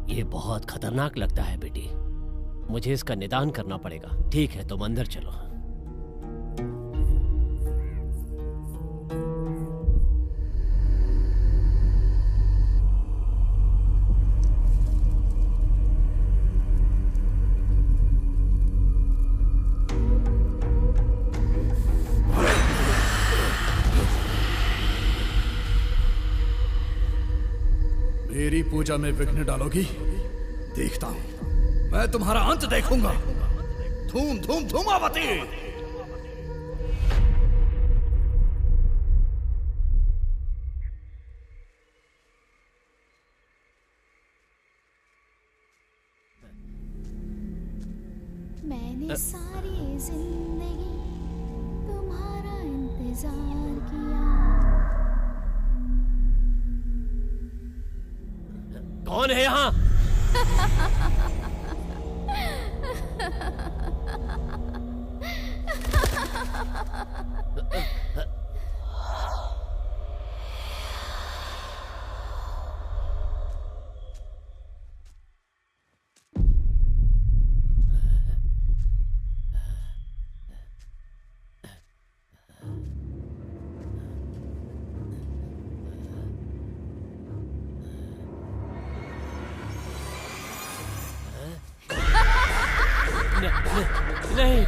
ये बहुत खतरनाक लगता है बेटी, मुझे इसका निदान करना पड़ेगा। ठीक है, तुम अंदर चलो। मेरी पूजा में विघ्न डालोगी? देखता हूं, मैं तुम्हारा अंत देखूंगा। धूम धूम धूमावती। मैंने सारी जिंदगी तुम्हारा इंतजार किया। कौन है यहाँ? नहीं।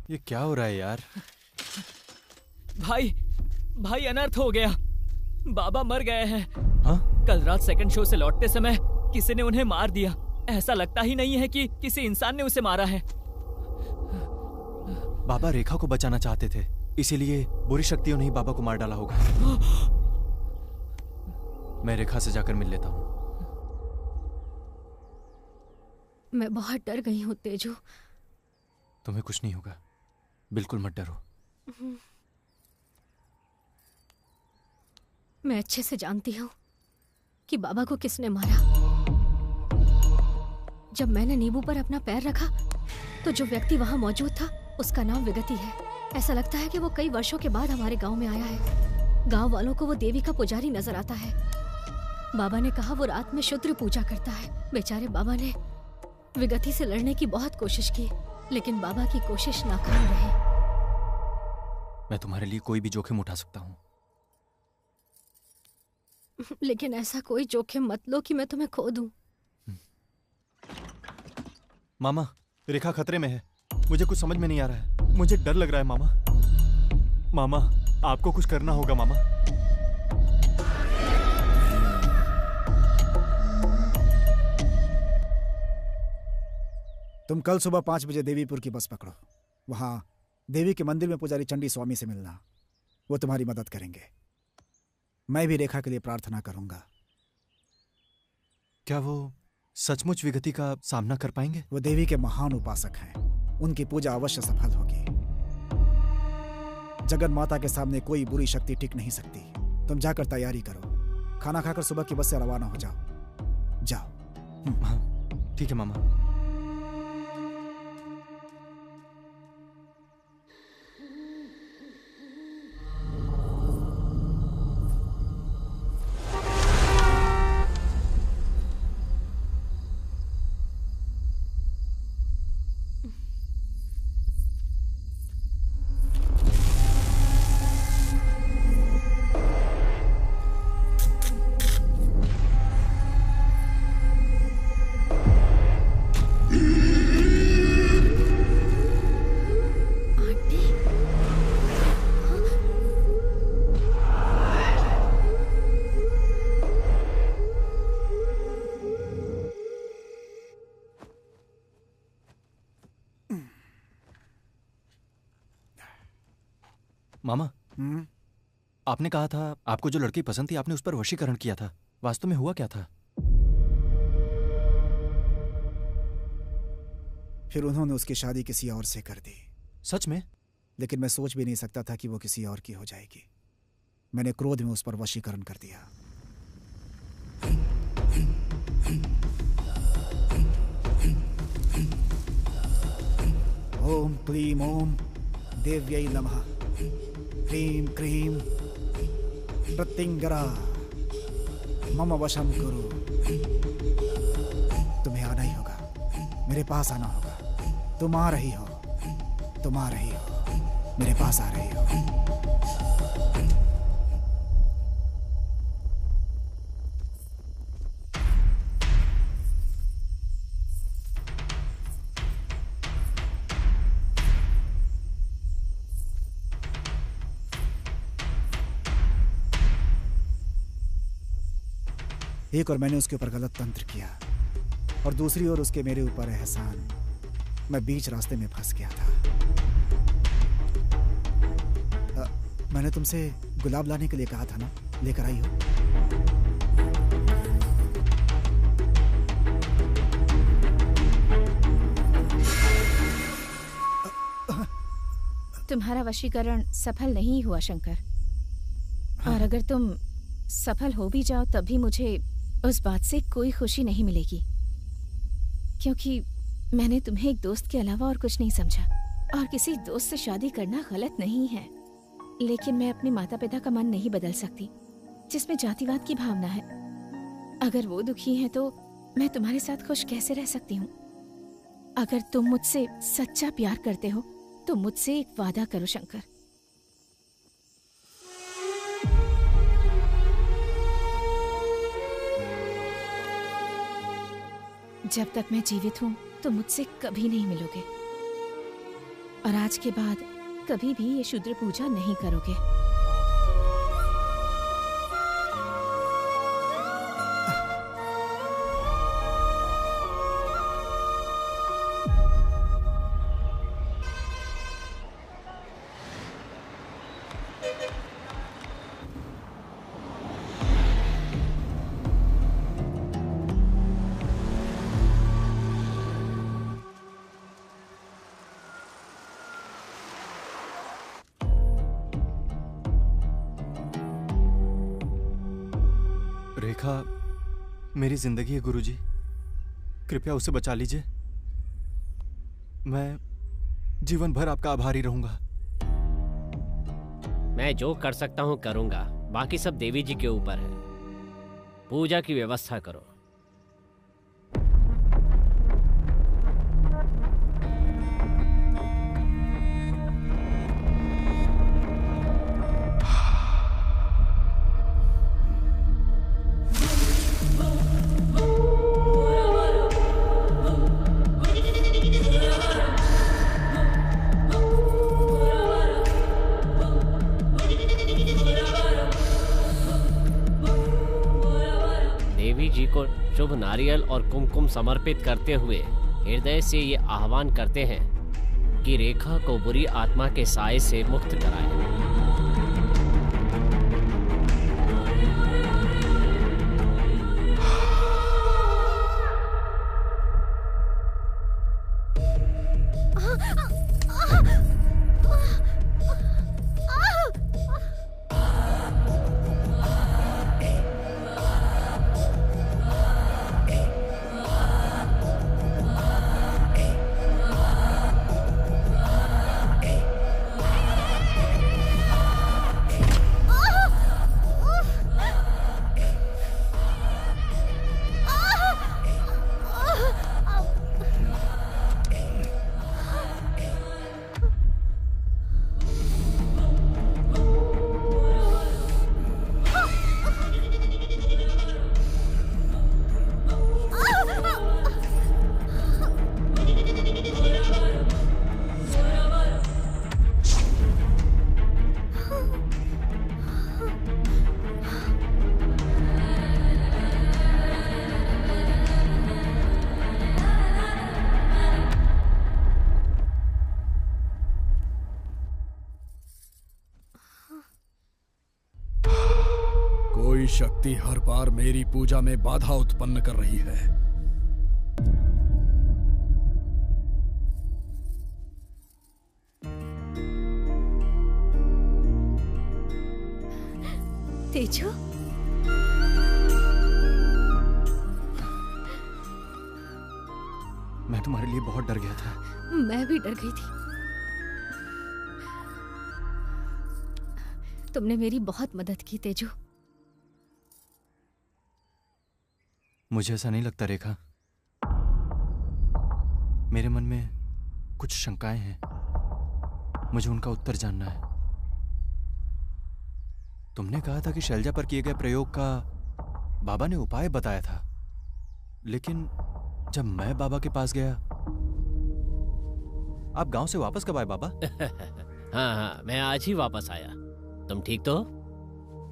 ये क्या हो रहा है यार? भाई अनर्थ हो गया। बाबा मर गए हैं। हाँ? कल रात सेकंड शो से लौटते समय किसी ने उन्हें मार दिया। ऐसा लगता ही नहीं है कि किसी इंसान ने उसे मारा है। बाबा रेखा को बचाना चाहते थे, इसीलिए बुरी शक्तियों ने ही बाबा को मार डाला होगा। मैं रेखा से जाकर मिल लेता हूँ। मैं बहुत डर गई हूँ तेजू। तुम्हें कुछ नहीं होगा, बिल्कुल मत डरो। मैं अच्छे से जानती हूँ कि बाबा को किसने मारा। जब मैंने नींबू पर अपना पैर रखा तो जो व्यक्ति वहां मौजूद था उसका नाम विगति है। ऐसा लगता है कि वो कई वर्षों के बाद हमारे गांव में आया है। गांव वालों को वो देवी का पुजारी नजर आता है। बाबा ने कहा वो रात में शुद्र पूजा करता है। बेचारे बाबा ने विगति से लड़ने की बहुत कोशिश की, लेकिन बाबा की कोशिश नाकाम रही। मैं तुम्हारे लिए कोई भी जोखिम उठा सकता हूँ। लेकिन ऐसा कोई जोखिम मत लो कि मैं तुम्हें खो दूं। मामा, रेखा खतरे में है। मुझे कुछ समझ में नहीं आ रहा है। मुझे डर लग रहा है मामा। मामा, आपको कुछ करना होगा मामा। तुम कल सुबह 5 बजे देवीपुर की बस पकड़ो। वहां देवी के मंदिर में पुजारी चंडी स्वामी से मिलना। वो तुम्हारी मदद करेंगे। मैं भी रेखा के लिए प्रार्थना करूंगा। क्या वो सचमुच विगति का सामना कर पाएंगे? वो देवी के महान उपासक हैं। उनकी पूजा अवश्य सफल होगी। जगन माता के सामने कोई बुरी शक्ति टिक नहीं सकती। तुम जाकर तैयारी करो। खाना खाकर सुबह की बस से रवाना हो जाओ। जाओ। हाँ, ठीक है मामा। मामा, आपने कहा था आपको जो लड़की पसंद थी आपने उस पर वशीकरण किया था। वास्तव में हुआ क्या था? फिर उन्होंने उसकी शादी किसी और से कर दी। सच में? लेकिन मैं सोच भी नहीं सकता था कि वो किसी और की हो जाएगी। मैंने क्रोध में उस पर वशीकरण कर दिया। ओम क्लीम ओम देव्यै नमः। क्रीम क्रीम प्रत्यंगरा मम वशम करो। तुम्हें आना ही होगा, मेरे पास आना होगा। तुम आ रही हो, तुम आ रही हो, मेरे पास आ रही हो। एक और मैंने उसके ऊपर गलत तंत्र किया और दूसरी ओर उसके मेरे ऊपर एहसान। मैं बीच रास्ते में फंस गया था। मैंने तुमसे गुलाब लाने के लिए कहा था ना, लेकर आई हो? तुम्हारा वशीकरण सफल नहीं हुआ शंकर। और अगर तुम सफल हो भी जाओ तब भी मुझे उस बात से कोई खुशी नहीं मिलेगी, क्योंकि मैंने तुम्हें एक दोस्त के अलावा और कुछ नहीं समझा। और किसी दोस्त से शादी करना गलत नहीं है, लेकिन मैं अपने माता पिता का मन नहीं बदल सकती, जिसमें जातिवाद की भावना है। अगर वो दुखी हैं तो मैं तुम्हारे साथ खुश कैसे रह सकती हूँ? अगर तुम मुझसे सच्चा प्यार करते हो तो मुझसे एक वादा करो शंकर। जब तक मैं जीवित हूँ तो मुझसे कभी नहीं मिलोगे, और आज के बाद कभी भी ये शूद्र पूजा नहीं करोगे। रेखा मेरी जिंदगी है गुरुजी, कृपया उसे बचा लीजिए। मैं जीवन भर आपका आभारी रहूंगा। मैं जो कर सकता हूँ करूंगा, बाकी सब देवी जी के ऊपर है। पूजा की व्यवस्था करो। शुभ नारियल और कुमकुम समर्पित करते हुए हृदय से ये आह्वान करते हैं कि रेखा को बुरी आत्मा के साए से मुक्त कराएं। कोई शक्ति हर बार मेरी पूजा में बाधा उत्पन्न कर रही है। तेजू, मैं तुम्हारे लिए बहुत डर गया था। मैं भी डर गई थी। तुमने मेरी बहुत मदद की तेजू। मुझे ऐसा नहीं लगता रेखा। मेरे मन में कुछ शंकाएं हैं, मुझे उनका उत्तर जानना है। तुमने कहा था कि शैलजा पर किए गए प्रयोग का बाबा ने उपाय बताया था, लेकिन जब मैं बाबा के पास गया। आप गांव से वापस कब आए बाबा? हाँ, मैं आज ही वापस आया। तुम ठीक तो हो?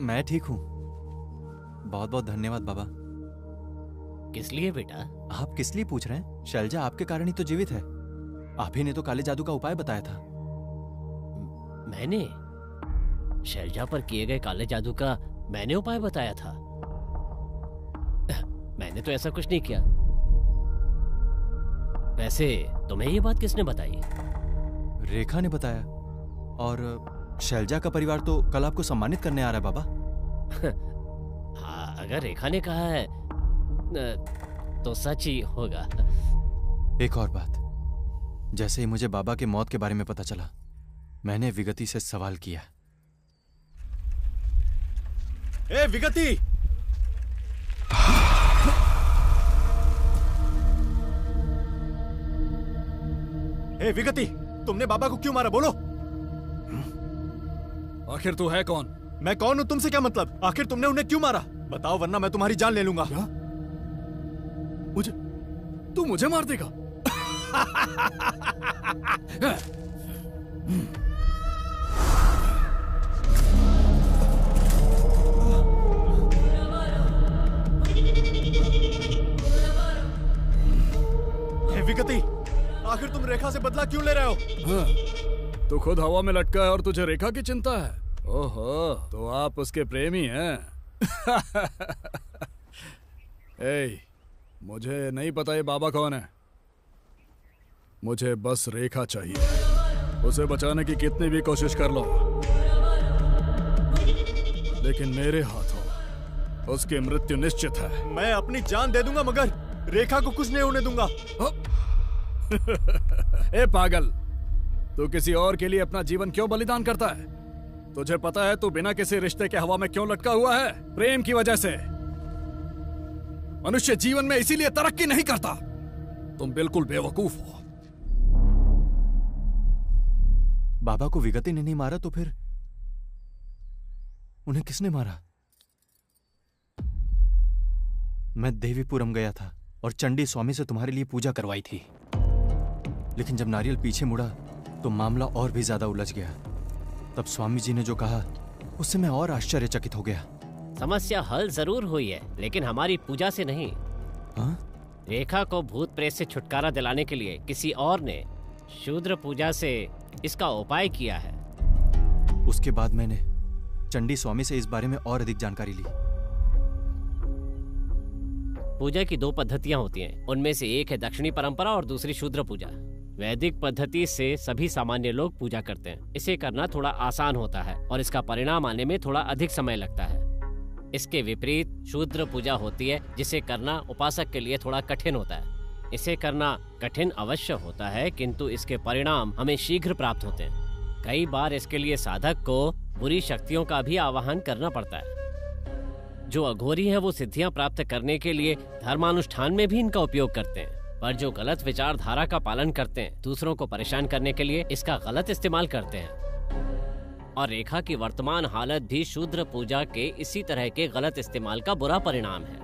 मैं ठीक हूं। बहुत बहुत धन्यवाद बाबा। किस लिए बेटा? आप किस लिए पूछ रहे हैं? शैलजा आपके कारण ही तो जीवित है। आप ही ने तो काले जादू का उपाय बताया था। मैंने? शैलजा पर किए गए काले जादू का मैंने उपाय बताया था? मैंने तो ऐसा कुछ नहीं किया। वैसे तुम्हें ये बात किसने बताई? रेखा ने बताया। और शैलजा का परिवार तो कल आपको सम्मानित करने आ रहा है बाबा। हाँ, अगर रेखा ने कहा है तो सच ही होगा। एक और बात, जैसे ही मुझे बाबा के मौत के बारे में पता चला, मैंने विगति से सवाल किया। ए विगति! ए विगति, तुमने बाबा को क्यों मारा, बोलो? आखिर तू है कौन? मैं कौन हूं, तुमसे क्या मतलब? आखिर तुमने उन्हें क्यों मारा? बताओ, वरना मैं तुम्हारी जान ले लूंगा। क्या? तू मुझे मार देगा? विगति, आखिर तुम रेखा से बदला क्यों ले रहे हो? हाँ, तू खुद हवा में लटका है और तुझे रेखा की चिंता है। ओहो, तो आप उसके प्रेमी हैं। ए, मुझे नहीं पता ये बाबा कौन है। मुझे बस रेखा चाहिए। उसे बचाने की कितनी भी कोशिश कर लो, लेकिन मेरे हाथों उसकी मृत्यु निश्चित है। मैं अपनी जान दे दूंगा, मगर रेखा को कुछ नहीं होने दूंगा। ए पागल, तू किसी और के लिए अपना जीवन क्यों बलिदान करता है? तुझे पता है तू बिना किसी रिश्ते के हवा में क्यों लटका हुआ है? प्रेम की वजह से। मनुष्य जीवन में इसीलिए तरक्की नहीं करता। तुम बिल्कुल बेवकूफ हो। बाबा को विगति ने नहीं मारा तो फिर उन्हें किसने मारा? मैं देवीपुरम गया था और चंडी स्वामी से तुम्हारे लिए पूजा करवाई थी, लेकिन जब नारियल पीछे मुड़ा तो मामला और भी ज्यादा उलझ गया। तब स्वामी जी ने जो कहा उससे मैं और आश्चर्यचकित हो गया। समस्या हल जरूर हुई है, लेकिन हमारी पूजा से नहीं। हाँ? रेखा को भूत प्रेत से छुटकारा दिलाने के लिए किसी और ने शूद्र पूजा से इसका उपाय किया है। उसके बाद मैंने चंडी स्वामी से इस बारे में और अधिक जानकारी ली। पूजा की 2 पद्धतियां होती हैं। उनमें से एक है दक्षिणी परंपरा और दूसरी शूद्र पूजा। वैदिक पद्धति से सभी सामान्य लोग पूजा करते हैं। इसे करना थोड़ा आसान होता है और इसका परिणाम आने में थोड़ा अधिक समय लगता है। इसके विपरीत शूद्र पूजा होती है, जिसे करना उपासक के लिए थोड़ा कठिन होता है। इसे करना कठिन अवश्य होता है, किंतु इसके परिणाम हमें शीघ्र प्राप्त होते हैं। कई बार इसके लिए साधक को बुरी शक्तियों का भी आवाहन करना पड़ता है। जो अघोरी हैं वो सिद्धियां प्राप्त करने के लिए धर्मानुष्ठान में भी इनका उपयोग करते हैं, पर जो गलत विचारधारा का पालन करते हैं, दूसरों को परेशान करने के लिए इसका गलत इस्तेमाल करते हैं। और रेखा की वर्तमान हालत भी शूद्र पूजा के इसी तरह के गलत इस्तेमाल का बुरा परिणाम है,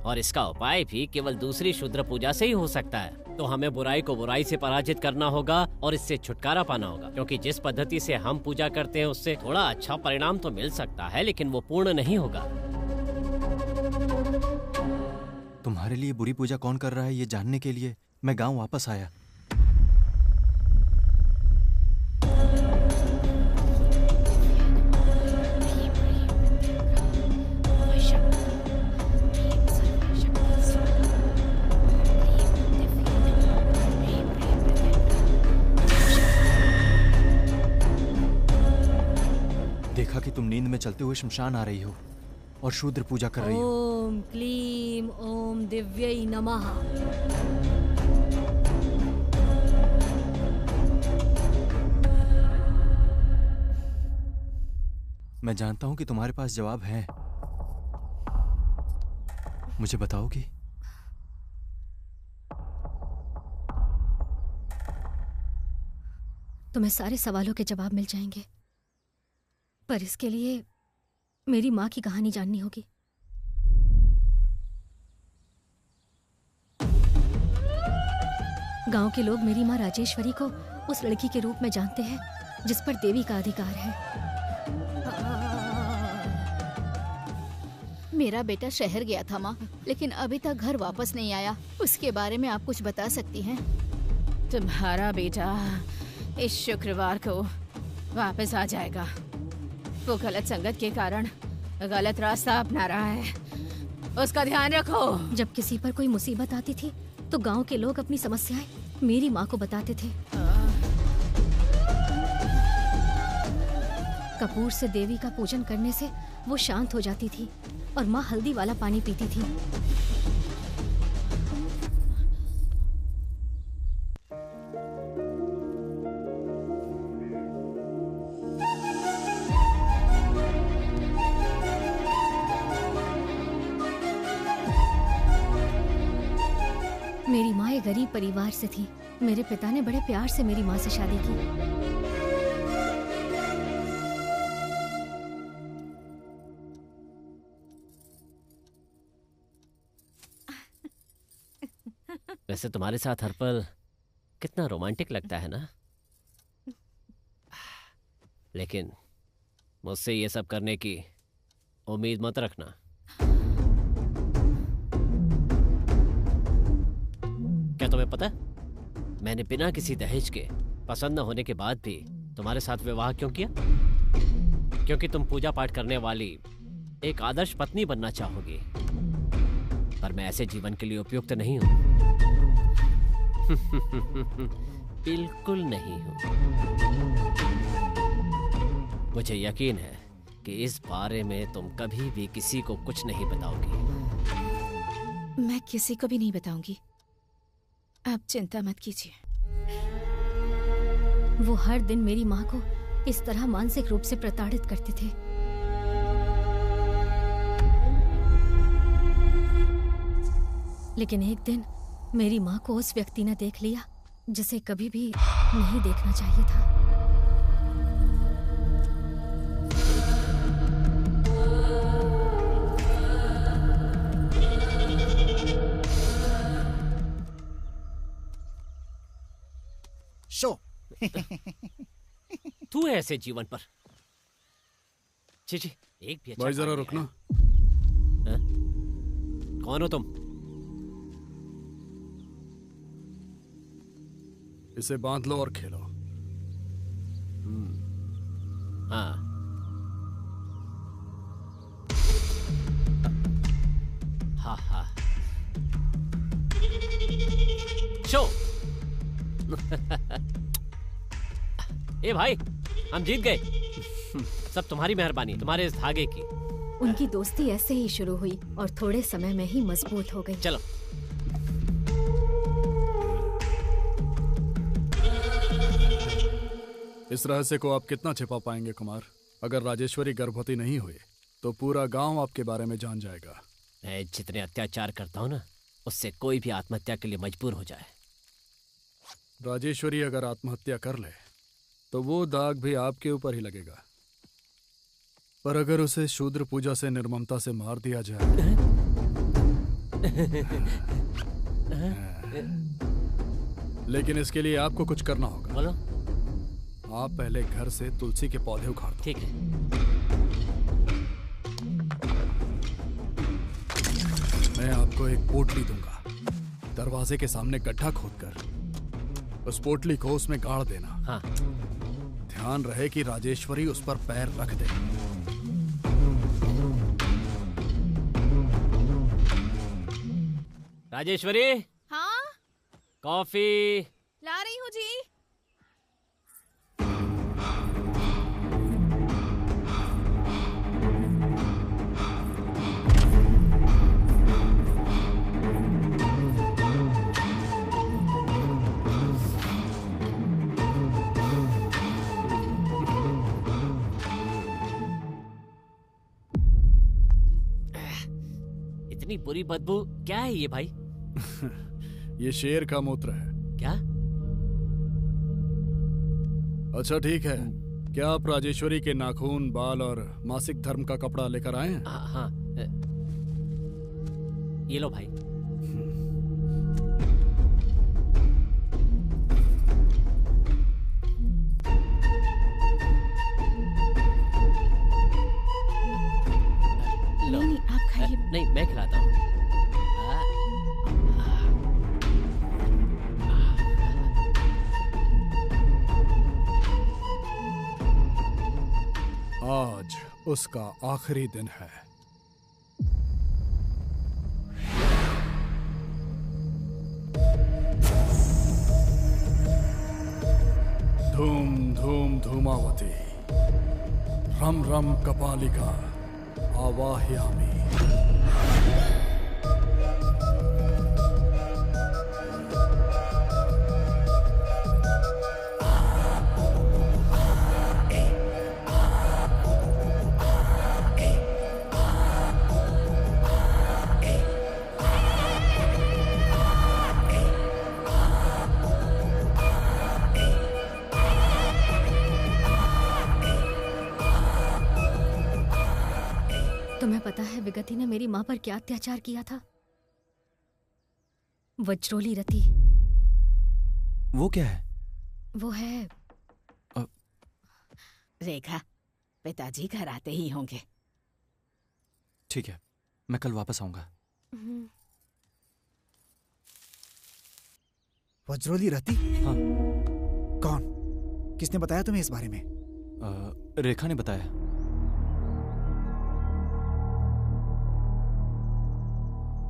और इसका उपाय भी केवल दूसरी शूद्र पूजा से ही हो सकता है। तो हमें बुराई को बुराई से पराजित करना होगा और इससे छुटकारा पाना होगा, क्योंकि जिस पद्धति से हम पूजा करते हैं उससे थोड़ा अच्छा परिणाम तो मिल सकता है, लेकिन वो पूर्ण नहीं होगा। तुम्हारे लिए बुरी पूजा कौन कर रहा है ये जानने के लिए मैं गांव वापस आया। देखा कि तुम नींद में चलते हुए शमशान आ रही हो और शूद्र पूजा कर रही हो। ओम क्लीम ओम दिव्यै नमः। मैं जानता हूं कि तुम्हारे पास जवाब है, मुझे बताओगी? तुम्हें सारे सवालों के जवाब मिल जाएंगे, पर इसके लिए मेरी माँ की कहानी जाननी होगी। गांव के लोग मेरी माँ राजेश्वरी को उस लड़की के रूप में जानते हैं जिस पर देवी का अधिकार है। मेरा बेटा शहर गया था माँ, लेकिन अभी तक घर वापस नहीं आया। उसके बारे में आप कुछ बता सकती हैं? तुम्हारा बेटा इस शुक्रवार को वापस आ जाएगा। वो गलत संगत के कारण गलत रास्ता अपना रहा है, उसका ध्यान रखो। जब किसी पर कोई मुसीबत आती थी तो गांव के लोग अपनी समस्याएं मेरी माँ को बताते थे। कपूर से देवी का पूजन करने से वो शांत हो जाती थी और माँ हल्दी वाला पानी पीती थी। गरीब परिवार से थी। मेरे पिता ने बड़े प्यार से मेरी माँ से शादी की। वैसे तुम्हारे साथ हर पल कितना रोमांटिक लगता है ना, लेकिन मुझसे ये सब करने की उम्मीद मत रखना। क्या तुम्हें पता मैंने बिना किसी दहेज के, पसंद न होने के बाद भी तुम्हारे साथ विवाह क्यों किया? क्योंकि तुम पूजा पाठ करने वाली एक आदर्श पत्नी बनना चाहोगी, पर मैं ऐसे जीवन के लिए उपयुक्त नहीं हूं। बिल्कुल नहीं हूं। मुझे यकीन है कि इस बारे में तुम कभी भी किसी को कुछ नहीं बताओगी। मैं किसी को भी नहीं बताऊंगी, आप चिंता मत कीजिए। वो हर दिन मेरी माँ को इस तरह मानसिक रूप से प्रताड़ित करते थे। लेकिन एक दिन मेरी माँ को उस व्यक्ति ने देख लिया जिसे कभी भी नहीं देखना चाहिए था। शो तू है ऐसे जीवन पर। जी एक भी अच्छा भाई जरा काम रुकना। नहीं है। कौन हो तुम? इसे बांध लो और खेलो। हाँ, हा हा। शो। ए भाई, हम जीत गए। सब तुम्हारी मेहरबानी, तुम्हारे इस धागे की। उनकी दोस्ती ऐसे ही शुरू हुई और थोड़े समय में ही मजबूत हो गई। चलो। इस रहस्य को आप कितना छिपा पाएंगे कुमार? अगर राजेश्वरी गर्भवती नहीं हुई तो पूरा गांव आपके बारे में जान जाएगा। मैं जितने अत्याचार करता हूँ ना, उससे कोई भी आत्महत्या के लिए मजबूर हो जाए। राजेश्वरी अगर आत्महत्या कर ले तो वो दाग भी आपके ऊपर ही लगेगा, पर अगर उसे शूद्र पूजा से निर्ममता से मार दिया जाए लेकिन इसके लिए आपको कुछ करना होगा। बोलो। आप पहले घर से तुलसी के पौधे उखाड़ दो। ठीक है। मैं आपको एक पोटली दूंगा। दरवाजे के सामने गड्ढा खोदकर उस पोटली को उसमें गाड़ देना। हाँ। ध्यान रहे कि राजेश्वरी उस पर पैर रख दे। राजेश्वरी। हाँ, कॉफी। ला रही हूँ जी। इतनी बुरी बदबू क्या है ये भाई? ये शेर का मूत्र है। क्या? अच्छा ठीक है, क्या आप राजेश्वरी के नाखून, बाल और मासिक धर्म का कपड़ा लेकर आए हैं? हाँ। ये लो भाई। नहीं, आप खाइए। नहीं, मैं खिलाता हूँ। आज उसका आखिरी दिन है। धूम धूम धूमावती, रम रम कपालिका, आवाह्यामि। तुम्हें पता है विगति ने मेरी माँ पर क्या अत्याचार किया था? वज्रोली रति। वो क्या है? वो है रेखा, पिताजी घर आते ही होंगे। ठीक है, मैं कल वापस आऊंगा। वज्रोली रति? हाँ। कौन? किसने बताया तुम्हें इस बारे में? रेखा ने बताया।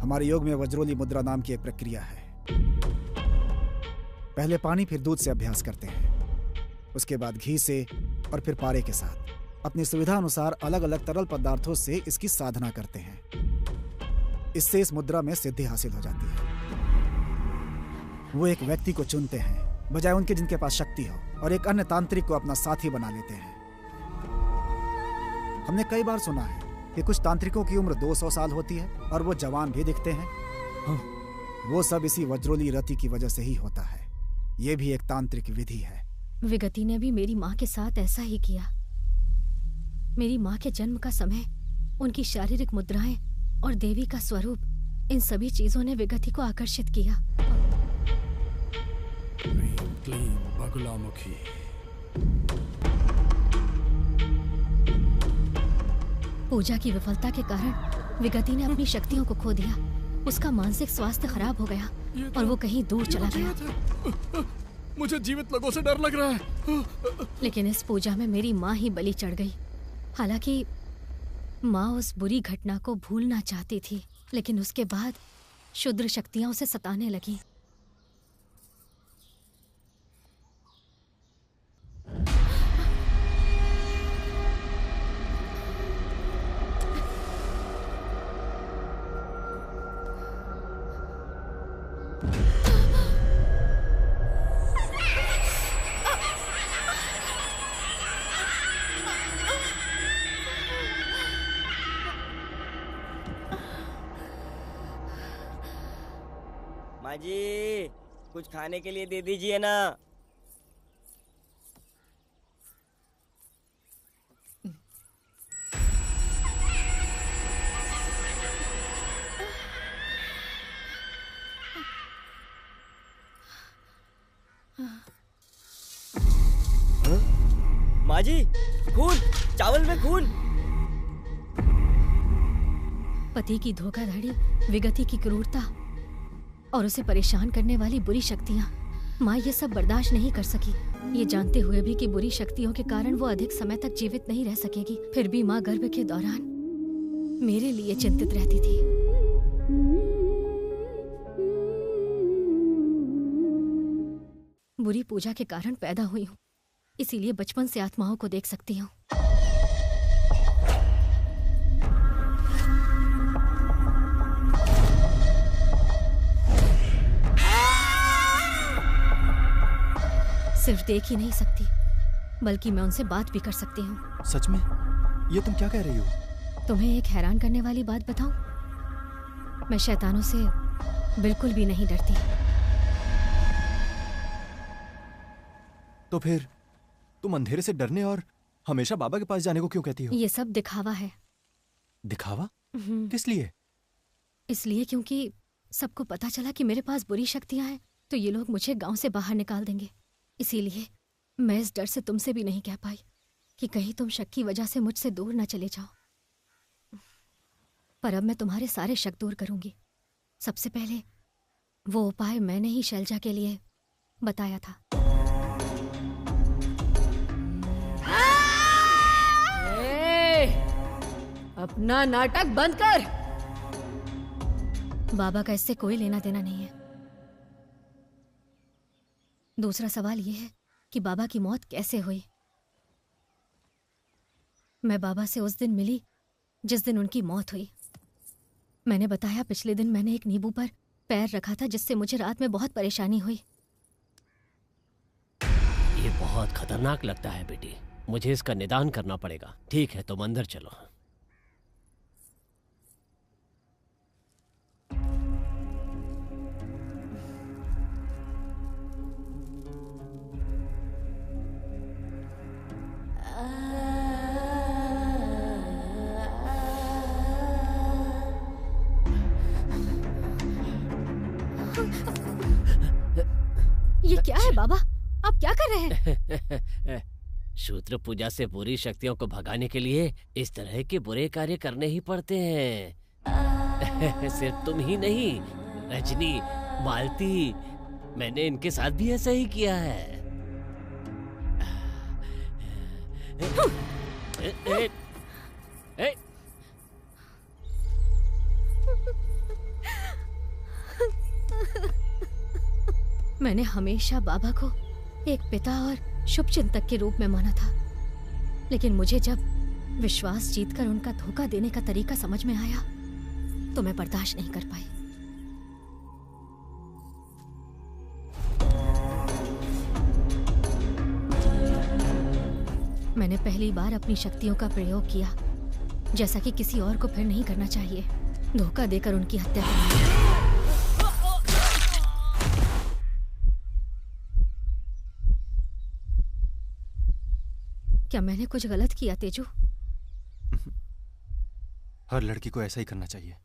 हमारे योग में वज्रोली मुद्रा नाम की एक प्रक्रिया है। पहले पानी फिर दूध से अभ्यास करते हैं, उसके बाद घी से और फिर पारे के साथ अपनी सुविधा अनुसार अलग अलग तरल पदार्थों से इसकी साधना करते हैं। इससे इस मुद्रा में सिद्धि हासिल हो जाती है। वो एक व्यक्ति को चुनते हैं बजाय उनके जिनके पास शक्ति हो, और एक अन्य तांत्रिक को अपना साथी बना लेते हैं। हमने कई बार सुना है कि कुछ तांत्रिकों की उम्र 200 साल होती है और वो जवान भी दिखते हैं। वो सब इसी वज्रोली रति की वजह से ही होता है। ये भी एक तांत्रिक विधि है। विगति ने भी मेरी माँ के साथ ऐसा ही किया। मेरी माँ के जन्म का समय, उनकी शारीरिक मुद्राएं और देवी का स्वरूप, इन सभी चीजों ने विगति को आकर्षित किया। क्लीन बगुलामुखी। पूजा की विफलता के कारण विगति ने अपनी शक्तियों को खो दिया। उसका मानसिक स्वास्थ्य खराब हो गया और वो कहीं दूर चला गया। मुझे जीवित लोगों से डर लग रहा है। लेकिन इस पूजा में मेरी माँ ही बलि चढ़ गई। हालांकि माँ उस बुरी घटना को भूलना चाहती थी, लेकिन उसके बाद क्षुद्र शक्तियां उसे सताने लगीं। माँ जी, कुछ खाने के लिए दे दीजिए ना। माँ जी, खून, चावल में खून। पति की धोखाधड़ी, विगति की क्रूरता और उसे परेशान करने वाली बुरी शक्तियां, माँ ये सब बर्दाश्त नहीं कर सकी। ये जानते हुए भी कि बुरी शक्तियों के कारण वो अधिक समय तक जीवित नहीं रह सकेगी, फिर भी माँ गर्भ के दौरान मेरे लिए चिंतित रहती थी। बुरी पूजा के कारण पैदा हुई हूँ, इसीलिए बचपन से आत्माओं को देख सकती हूँ। सिर्फ देख ही नहीं सकती, बल्कि मैं उनसे बात भी कर सकती हूँ। सच में? ये तुम क्या कह रही हो? तुम्हें एक हैरान करने वाली बात बताऊं? मैं शैतानों से बिल्कुल भी नहीं डरती। तो फिर तुम अंधेरे से डरने और हमेशा बाबा के पास जाने को क्यों कहती हो? ये सब दिखावा है। दिखावा? किस लिए? इसलिए क्योंकि सबको पता चला कि मेरे पास बुरी शक्तियां हैं, तो ये लोग मुझे गांव से बाहर निकाल देंगे। इसीलिए मैं इस डर से तुमसे भी नहीं कह पाई कि कहीं तुम शक की वजह से मुझसे दूर न चले जाओ। पर अब मैं तुम्हारे सारे शक दूर करूंगी। सबसे पहले वो उपाय मैंने ही शैलजा के लिए बताया था। अपना नाटक बंद कर। बाबा का इससे कोई लेना देना नहीं है। दूसरा सवाल यह है कि बाबा की मौत कैसे हुई। मैं बाबा से उस दिन मिली जिस दिन उनकी मौत हुई। मैंने बताया पिछले दिन मैंने एक नींबू पर पैर रखा था, जिससे मुझे रात में बहुत परेशानी हुई। ये बहुत खतरनाक लगता है बेटी, मुझे इसका निदान करना पड़ेगा। ठीक है, तुम अंदर चलो। ये क्या है बाबा, आप क्या कर रहे हैं? शूद्र पूजा से बुरी शक्तियों को भगाने के लिए इस तरह के बुरे कार्य करने ही पड़ते हैं। सिर्फ तुम ही नहीं, रजनी, मालती, मैंने इनके साथ भी ऐसा ही किया है। मैंने हमेशा बाबा को एक पिता और शुभचिंतक के रूप में माना था, लेकिन मुझे जब विश्वास जीतकर उनका धोखा देने का तरीका समझ में आया तो मैं बर्दाश्त नहीं कर पाई। मैंने पहली बार अपनी शक्तियों का प्रयोग किया, जैसा कि किसी और को फिर नहीं करना चाहिए, धोखा देकर उनकी हत्या करना। क्या मैंने कुछ गलत किया तेजू? हर लड़की को ऐसा ही करना चाहिए।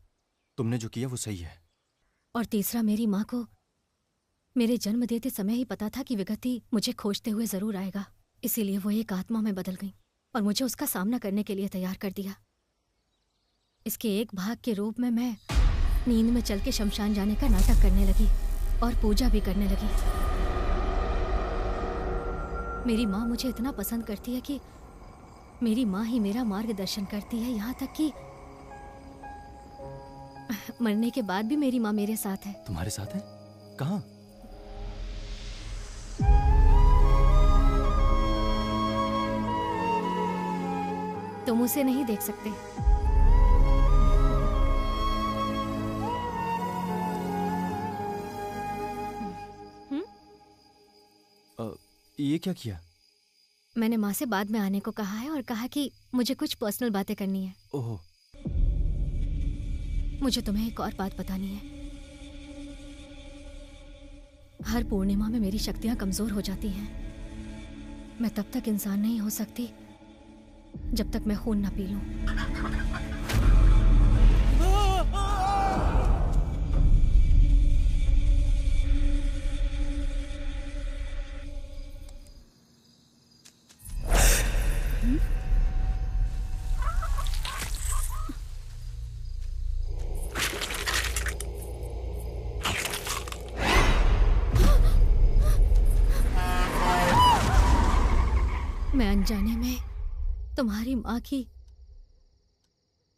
तुमने जो किया वो सही है। और तीसरा, मेरी माँ को मेरे जन्म देते समय ही पता था कि विगति मुझे खोजते हुए जरूर आएगा, इसीलिए वो एक आत्मा में बदल गई और मुझे उसका सामना करने के लिए तैयार कर दिया। इसके एक भाग के रूप में मैं नींद में चल के शमशान जाने का नाटक करने लगी और पूजा भी करने लगी। मेरी माँ मुझे इतना पसंद करती है कि मेरी माँ ही मेरा मार्गदर्शन करती है, यहाँ तक कि मरने के बाद भी मेरी माँ मेरे साथ है। तुम्हारे साथ है? कहाँ? तुम उसे नहीं देख सकते। ये क्या किया? मैंने माँ से बाद में आने को कहा है और कहा कि मुझे कुछ पर्सनल बातें करनी है। ओह। मुझे तुम्हें एक और बात बतानी है। हर पूर्णिमा में मेरी शक्तियां कमजोर हो जाती हैं। मैं तब तक इंसान नहीं हो सकती जब तक मैं खून ना पी लूं। मैं अनजाने में तुम्हारी माँ की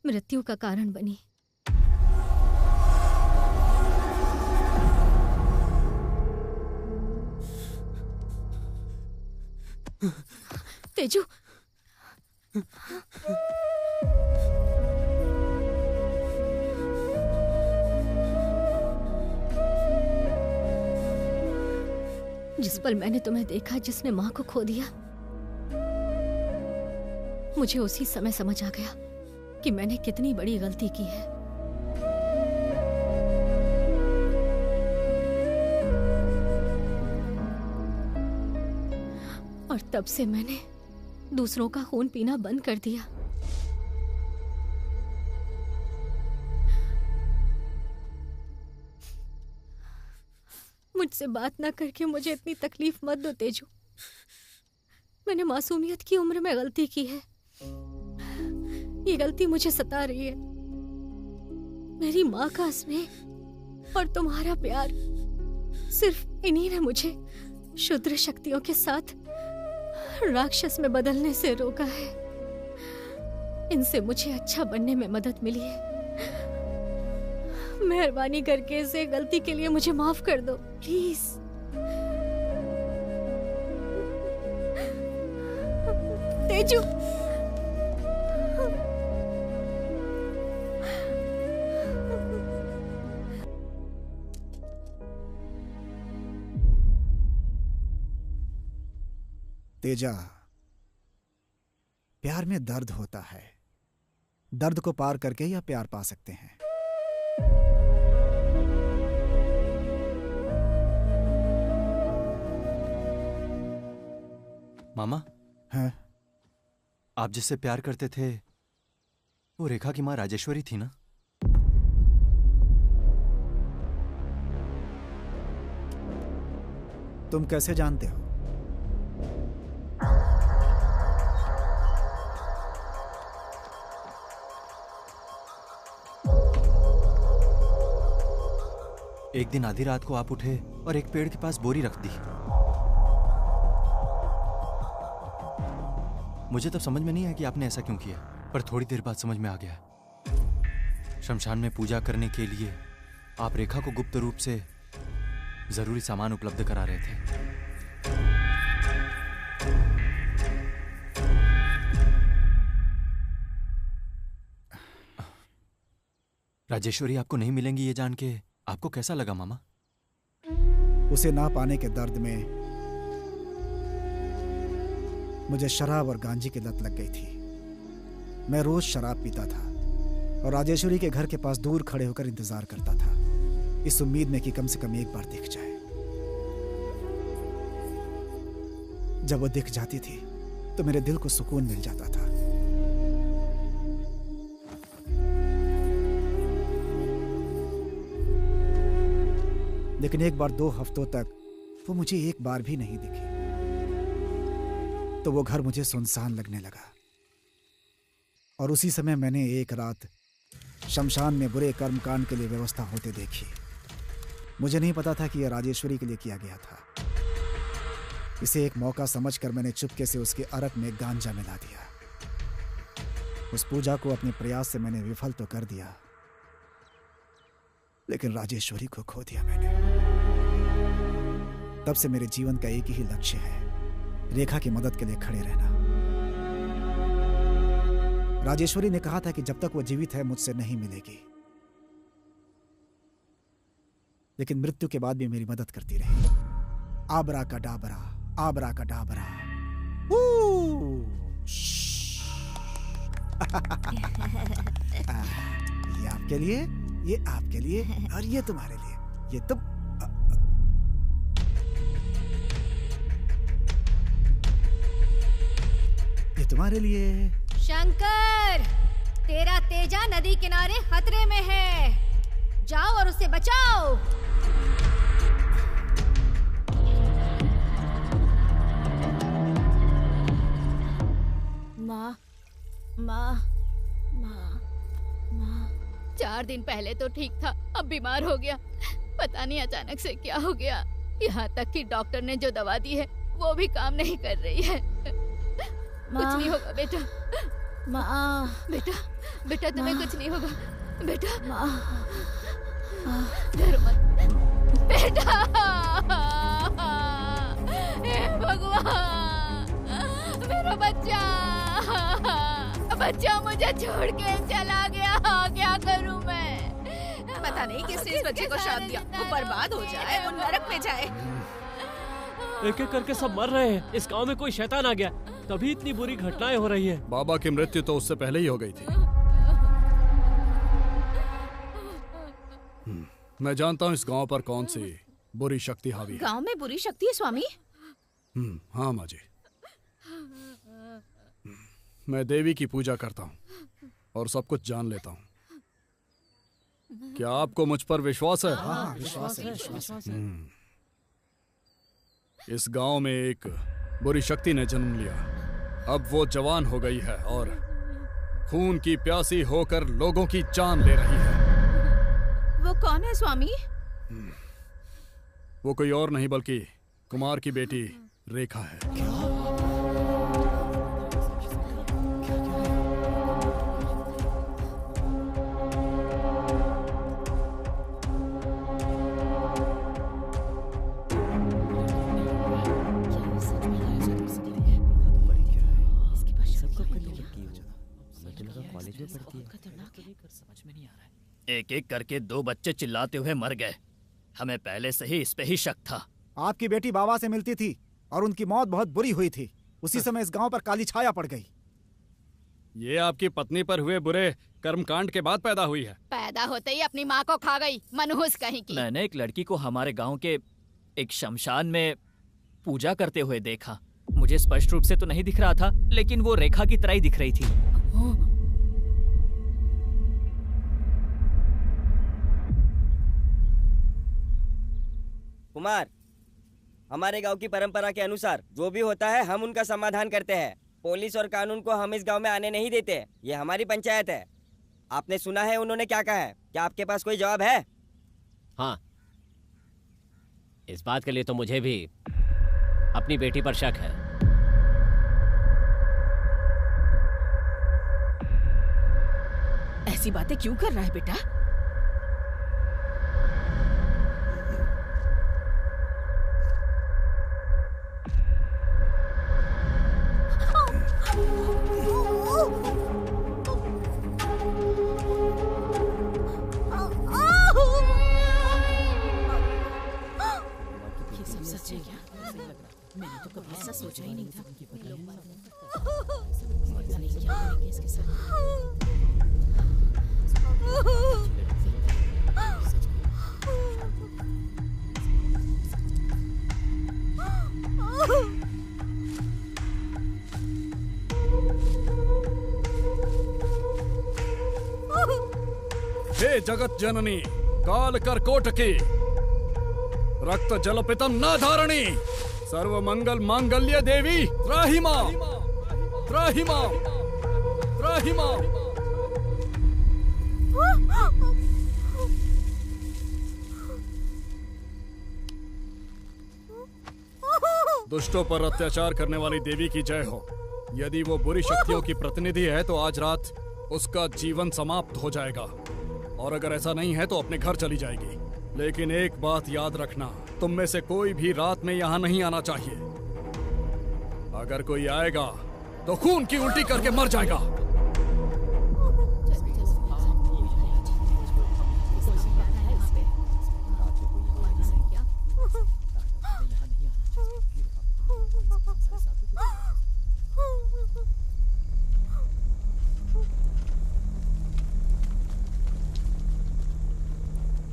मृत्यु का कारण बनी। तेजू, जिस पल मैंने तुम्हें देखा जिसने माँ को खो दिया, मुझे उसी समय समझ आ गया कि मैंने कितनी बड़ी गलती की है। और तब से मैंने दूसरों का खून पीना बंद कर दिया। मुझसे बात ना करके मुझे इतनी तकलीफ मत दो तेजू। मैंने मासूमियत की उम्र में गलती की है। ये गलती मुझे सता रही है। मेरी माँ का स्नेह और तुम्हारा प्यार, सिर्फ इन्हीं ने मुझे क्षुद्र शक्तियों के साथ राक्षस में बदलने से रोका है। इनसे मुझे अच्छा बनने में मदद मिली है। मेहरबानी करके इसे गलती के लिए मुझे माफ कर दो, प्लीज। तेजू, तेजा, प्यार में दर्द होता है। दर्द को पार करके ही आप प्यार पा सकते हैं। मामा, हैं? आप जिससे प्यार करते थे वो रेखा की माँ राजेश्वरी थी ना? तुम कैसे जानते हो? एक दिन आधी रात को आप उठे और एक पेड़ के पास बोरी रख दी। मुझे तब समझ में नहीं आया कि आपने ऐसा क्यों किया, पर थोड़ी देर बाद समझ में आ गया। शमशान में पूजा करने के लिए आप रेखा को गुप्त रूप से जरूरी सामान उपलब्ध करा रहे थे। राजेश्वरी आपको नहीं मिलेंगी ये जान के आपको कैसा लगा मामा? उसे ना पाने के दर्द में मुझे शराब और गांजे की लत लग गई थी। मैं रोज शराब पीता था और राजेश्वरी के घर के पास दूर खड़े होकर इंतजार करता था, इस उम्मीद में कि कम से कम एक बार दिख जाए। जब वो दिख जाती थी तो मेरे दिल को सुकून मिल जाता था। लेकिन एक बार 2 हफ्तों तक वो मुझे एक बार भी नहीं दिखी, तो वो घर मुझे सुनसान लगने लगा। और उसी समय मैंने एक रात शमशान में बुरे कर्मकांड के लिए व्यवस्था होते देखी। मुझे नहीं पता था कि यह राजेश्वरी के लिए किया गया था। इसे एक मौका समझकर मैंने चुपके से उसके अरक में गांजा मिला दिया। उस पूजा को अपने प्रयास से मैंने विफल तो कर दिया, लेकिन राजेश्वरी को खो दिया मैंने। तब से मेरे जीवन का एक ही लक्ष्य है, रेखा की मदद के लिए खड़े रहना। राजेश्वरी ने कहा था कि जब तक वो जीवित है मुझसे नहीं मिलेगी, लेकिन मृत्यु के बाद भी मेरी मदद करती रही। आबरा का डाबरा, आबरा का डाबरा। ये आपके लिए, ये आपके लिए और ये तुम्हारे लिए। ये तुम ये तुम्हारे लिए। शंकर, तेरा तेजा नदी किनारे खतरे में है, जाओ और उसे बचाओ। माँ, माँ, माँ, माँ। 4 दिन पहले तो ठीक था, अब बीमार हो गया। पता नहीं अचानक से क्या हो गया। यहाँ तक कि डॉक्टर ने जो दवा दी है वो भी काम नहीं कर रही है। कुछ नहीं होगा बेटा। माँ, बेटा, बेटा तुम्हें कुछ नहीं होगा बेटा। माँ, डरो मत बेटा। हे भगवान, मेरा बच्चा, बच्चा मुझे छोड़ के चला गया। क्या करूं मैं? पता नहीं किसने इस बच्चे को श्राप दिया। वो बर्बाद हो जाए, वो नरक में जाए। एक एक करके सब मर रहे हैं। इस गांव में कोई शैतान आ गया, तभी इतनी बुरी घटनाएं हो रही है। बाबा की मृत्यु तो उससे पहले ही हो गई थी। मैं जानता हूँ इस गांव पर कौन सी बुरी शक्ति हावी है। गांव में बुरी शक्ति है स्वामी? हाँ माँ जी, मैं देवी की पूजा करता हूँ और सब कुछ जान लेता हूँ। क्या आपको मुझ पर विश्वास है? हाँ, विश्वास है, विश्वास है। इस गांव में एक बुरी शक्ति ने जन्म लिया। अब वो जवान हो गई है और खून की प्यासी होकर लोगों की जान ले रही है। वो कौन है स्वामी? वो कोई और नहीं बल्कि कुमार की बेटी रेखा है। एक एक करके 2 बच्चे चिल्लाते हुए मर गए। हमें पहले से ही इस पे ही शक था। आपकी बेटी बाबा से मिलती थी और उनकी मौत बहुत बुरी हुई थी। उसी समय इस गांव पर काली छाया पड़ गई। ये आपकी पत्नी पर हुए बुरे कर्मकांड के बाद पैदा हुई है। पैदा होते ही अपनी माँ को खा गई, मनहूस कहीं की। मैंने एक लड़की को हमारे गांव के एक शमशान में पूजा करते हुए देखा। मुझे स्पष्ट रूप से तो नहीं दिख रहा था, लेकिन वो रेखा की तरह ही दिख रही थी। कुमार, हमारे गांव की परंपरा के अनुसार जो भी होता है हम उनका समाधान करते हैं। पुलिस और कानून को हम इस गांव में आने नहीं देते। ये हमारी पंचायत है। आपने सुना है उन्होंने क्या कहा है? क्या आपके पास कोई जवाब है? हाँ, इस बात के लिए तो मुझे भी अपनी बेटी पर शक है। ऐसी बातें क्यों कर रहा है बेटा? ये सब सच है क्या? मैंने तो कभी ऐसा सोचा ही नहीं था। पता नहीं क्या करेंगे इसके साथ। हे जगत जननी काल कर कोटकी रक्त जल पितम न धारणी सर्व मंगल मांगल्य देवी त्राहि मां त्राहि मां त्राहि मां। दुष्टों पर अत्याचार करने वाली देवी की जय हो। यदि वो बुरी शक्तियों की प्रतिनिधि है तो आज रात उसका जीवन समाप्त हो जाएगा, और अगर ऐसा नहीं है तो अपने घर चली जाएगी। लेकिन एक बात याद रखना, तुम में से कोई भी रात में यहाँ नहीं आना चाहिए। अगर कोई आएगा तो खून की उल्टी करके मर जाएगा।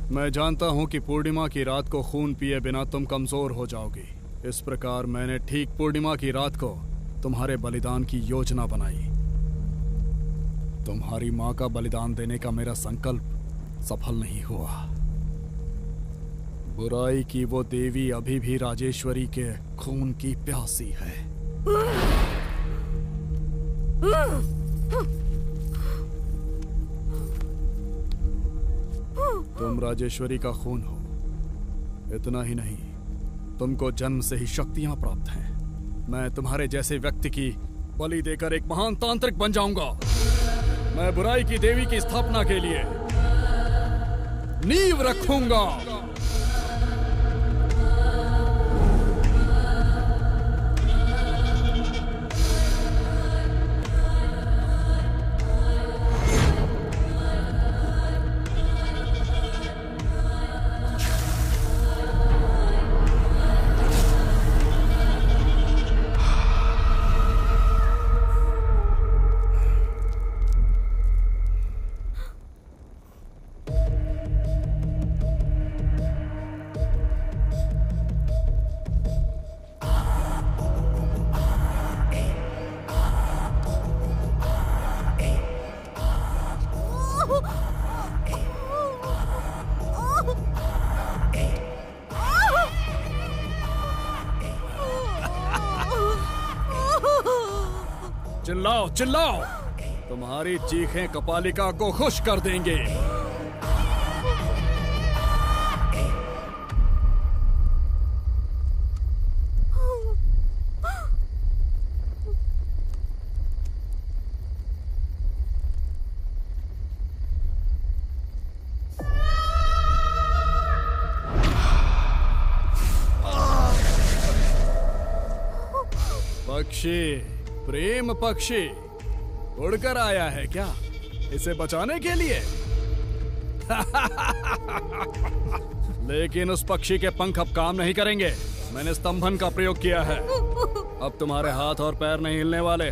मैं जानता हूं कि पूर्णिमा की रात को खून पिए बिना तुम कमजोर हो जाओगी। इस प्रकार मैंने ठीक पूर्णिमा की रात को तुम्हारे बलिदान की योजना बनाई। तुम्हारी मां का बलिदान देने का मेरा संकल्प सफल नहीं हुआ। बुराई की वो देवी अभी भी राजेश्वरी के खून की प्यासी है। तुम राजेश्वरी का खून हो। इतना ही नहीं, तुमको जन्म से ही शक्तियां प्राप्त हैं। मैं तुम्हारे जैसे व्यक्ति की बलि देकर एक महान तांत्रिक बन जाऊंगा। मैं बुराई की देवी की स्थापना के लिए नींव रखूंगा। चिल्लाओ चिल्लाओ, तुम्हारी चीखें कपालिका को खुश कर देंगे। पक्षी, प्रेम पक्षी उड़कर आया है क्या इसे बचाने के लिए? लेकिन उस पक्षी के पंख अब काम नहीं करेंगे। मैंने स्तंभन का प्रयोग किया है। अब तुम्हारे हाथ और पैर नहीं हिलने वाले।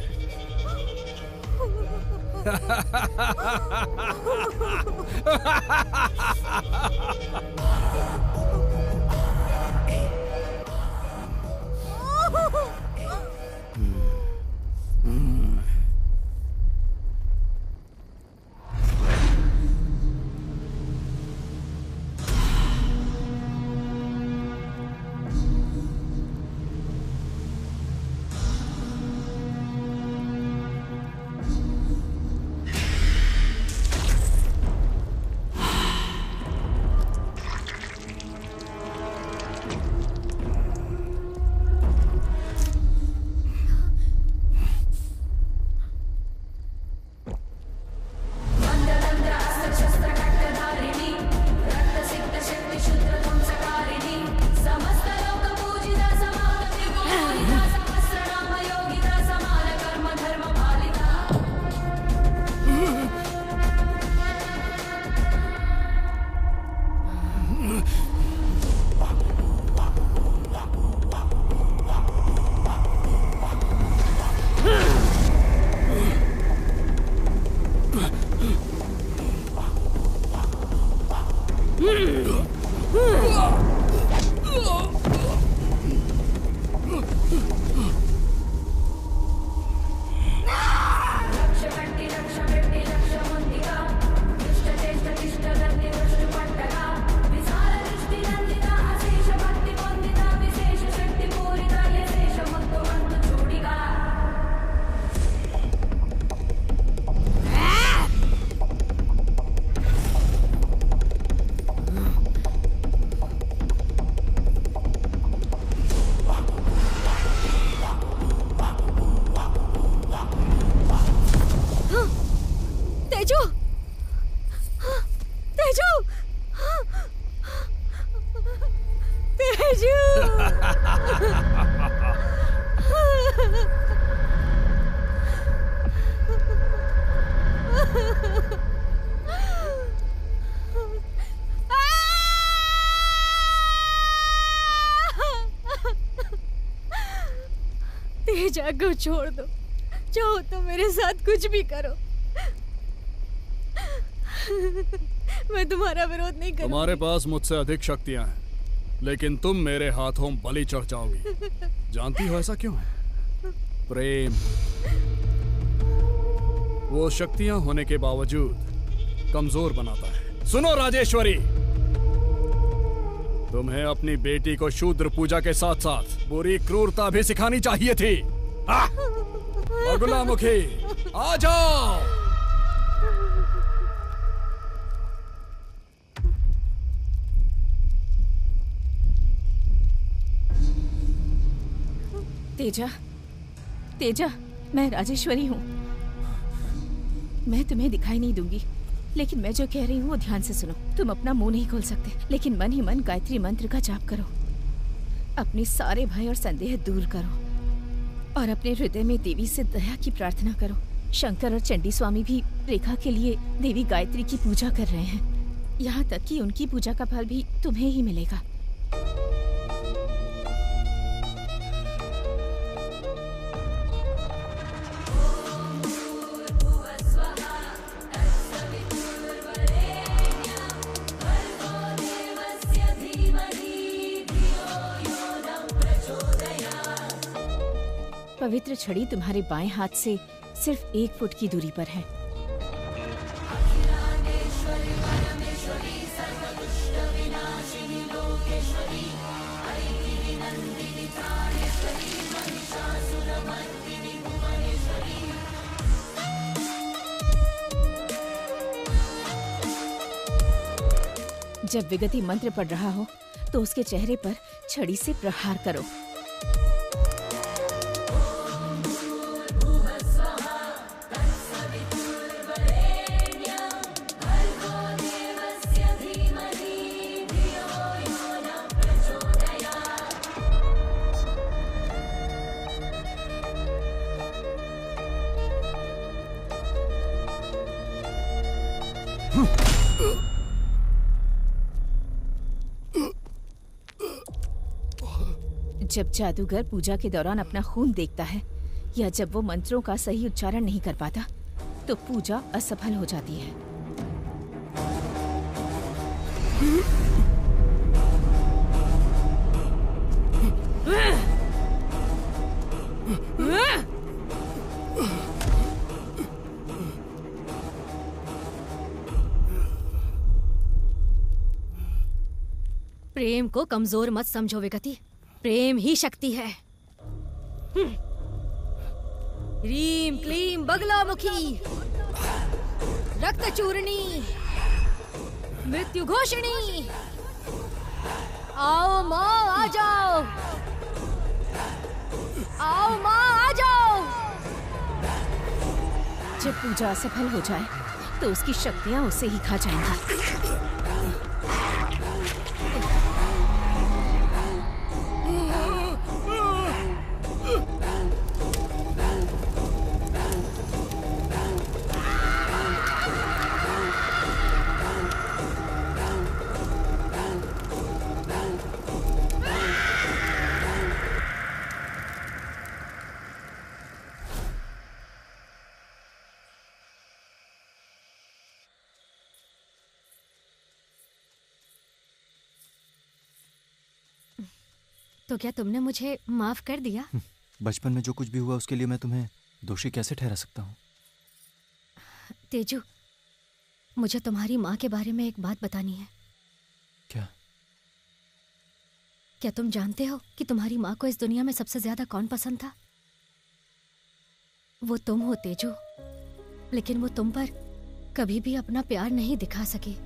तेजा को छोड़ दो, चाहो तो मेरे साथ कुछ भी करो। मैं तुम्हारा विरोध नहीं करूंगी। तुम्हारे पास मुझसे अधिक शक्तियां हैं, लेकिन तुम मेरे हाथों बलि चढ़ जाओगी। जानती हो ऐसा क्यों है? प्रेम। वो शक्तियां होने के बावजूद कमजोर बनाता है। सुनो राजेश्वरी, तुम्हें अपनी बेटी को शूद्र पूजा के साथ साथ बुरी क्रूरता भी सिखानी चाहिए थी। बगुलामुखी, आ जाओ। तेजा, तेजा, मैं राजेश्वरी हूँ। मैं तुम्हें दिखाई नहीं दूंगी, लेकिन मैं जो कह रही हूँ वो ध्यान से सुनो। तुम अपना मुंह नहीं खोल सकते, लेकिन मन ही मन गायत्री मंत्र का जाप करो। अपने सारे भय और संदेह दूर करो और अपने हृदय में देवी से दया की प्रार्थना करो। शंकर और चंडी स्वामी भी रेखा के लिए देवी गायत्री की पूजा कर रहे हैं। यहाँ तक कि उनकी पूजा का फल भी तुम्हें ही मिलेगा। पवित्र छड़ी तुम्हारे बाएं हाथ से सिर्फ 1 फुट की दूरी पर है। जब विगति मंत्र पढ़ रहा हो तो उसके चेहरे पर छड़ी से प्रहार करो। जब जादूगर पूजा के दौरान अपना खून देखता है या जब वो मंत्रों का सही उच्चारण नहीं कर पाता तो पूजा असफल हो जाती है। प्रेम को कमजोर मत समझो विगति, प्रेम ही शक्ति है। ह्रीम क्लीम बगलामुखी, रक्त चूर्णी, मृत्यु घोषणी। आओ माँ आ जाओ, आओ माँ आ जाओ। जब पूजा असफल हो जाए तो उसकी शक्तियाँ उसे ही खा जाएंगी। तो क्या तुमने मुझे माफ कर दिया? बचपन में जो कुछ भी हुआ उसके लिए मैं तुम्हें दोषी कैसे ठहरा सकता हूँ? तेजू, मुझे तुम्हारी माँ के बारे में एक बात बतानी है। क्या? क्या तुम जानते हो कि तुम्हारी माँ को इस दुनिया में सबसे ज्यादा कौन पसंद था? वो तुम हो तेजू, लेकिन वो तुम पर कभी भी अपना प्यार नहीं दिखा सकी।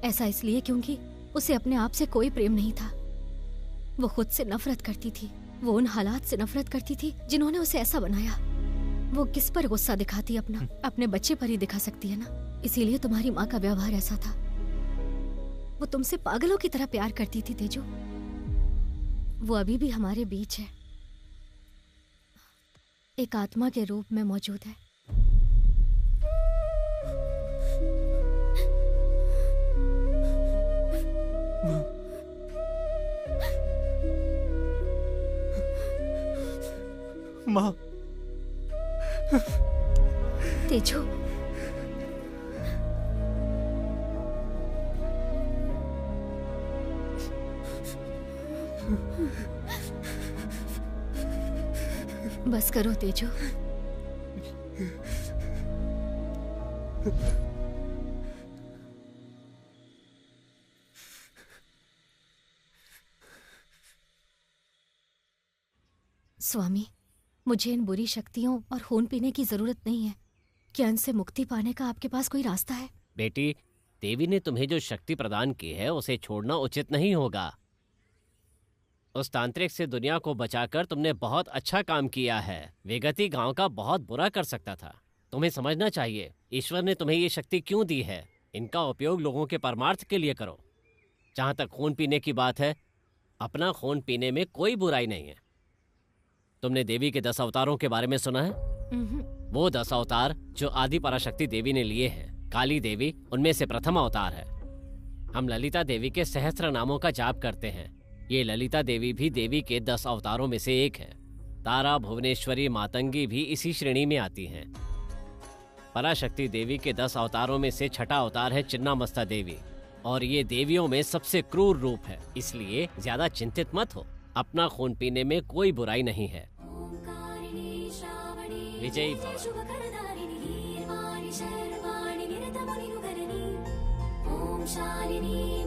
ऐसा इसलिए क्योंकि उसे अपने आप से कोई प्रेम नहीं था। वो खुद से नफरत करती थी, वो उन हालात से नफरत करती थी जिन्होंने उसे ऐसा बनाया। वो किस पर गुस्सा दिखाती अपना? अपने बच्चे पर ही दिखा सकती है ना। इसीलिए तुम्हारी माँ का व्यवहार ऐसा था। वो तुमसे पागलों की तरह प्यार करती थी तेजू। वो अभी भी हमारे बीच है, एक आत्मा के रूप में मौजूद है। माँ। तेजू, बस करो तेजू। स्वामी, मुझे इन बुरी शक्तियों और खून पीने की जरूरत नहीं है। क्या इनसे मुक्ति पाने का आपके पास कोई रास्ता है? बेटी, देवी ने तुम्हें जो शक्ति प्रदान की है उसे छोड़ना उचित नहीं होगा। उस तांत्रिक से दुनिया को बचाकर तुमने बहुत अच्छा काम किया है। वेगति गांव का बहुत बुरा कर सकता था। तुम्हें समझना चाहिए ईश्वर ने तुम्हें ये शक्ति क्यों दी है। इनका उपयोग लोगों के परमार्थ के लिए करो। जहां तक खून पीने की बात है, अपना खून पीने में कोई बुराई नहीं है। तुमने देवी के 10 अवतारों के बारे में सुना है? वो 10 अवतार जो आदि पराशक्ति देवी ने लिए हैं। काली देवी उनमें से प्रथम अवतार है। हम ललिता देवी के सहस्त्र नामों का जाप करते हैं। ये ललिता देवी भी देवी के 10 अवतारों में से एक है। तारा, भुवनेश्वरी, मातंगी भी इसी श्रेणी में आती हैं। पराशक्ति देवी के 10 अवतारों में से छठा अवतार है चिन्नामस्ता देवी, और ये देवियों में सबसे क्रूर रूप है। इसलिए ज्यादा चिंतित मत हो। अपना खून पीने में कोई बुराई नहीं है। विजयी भव। शालिनी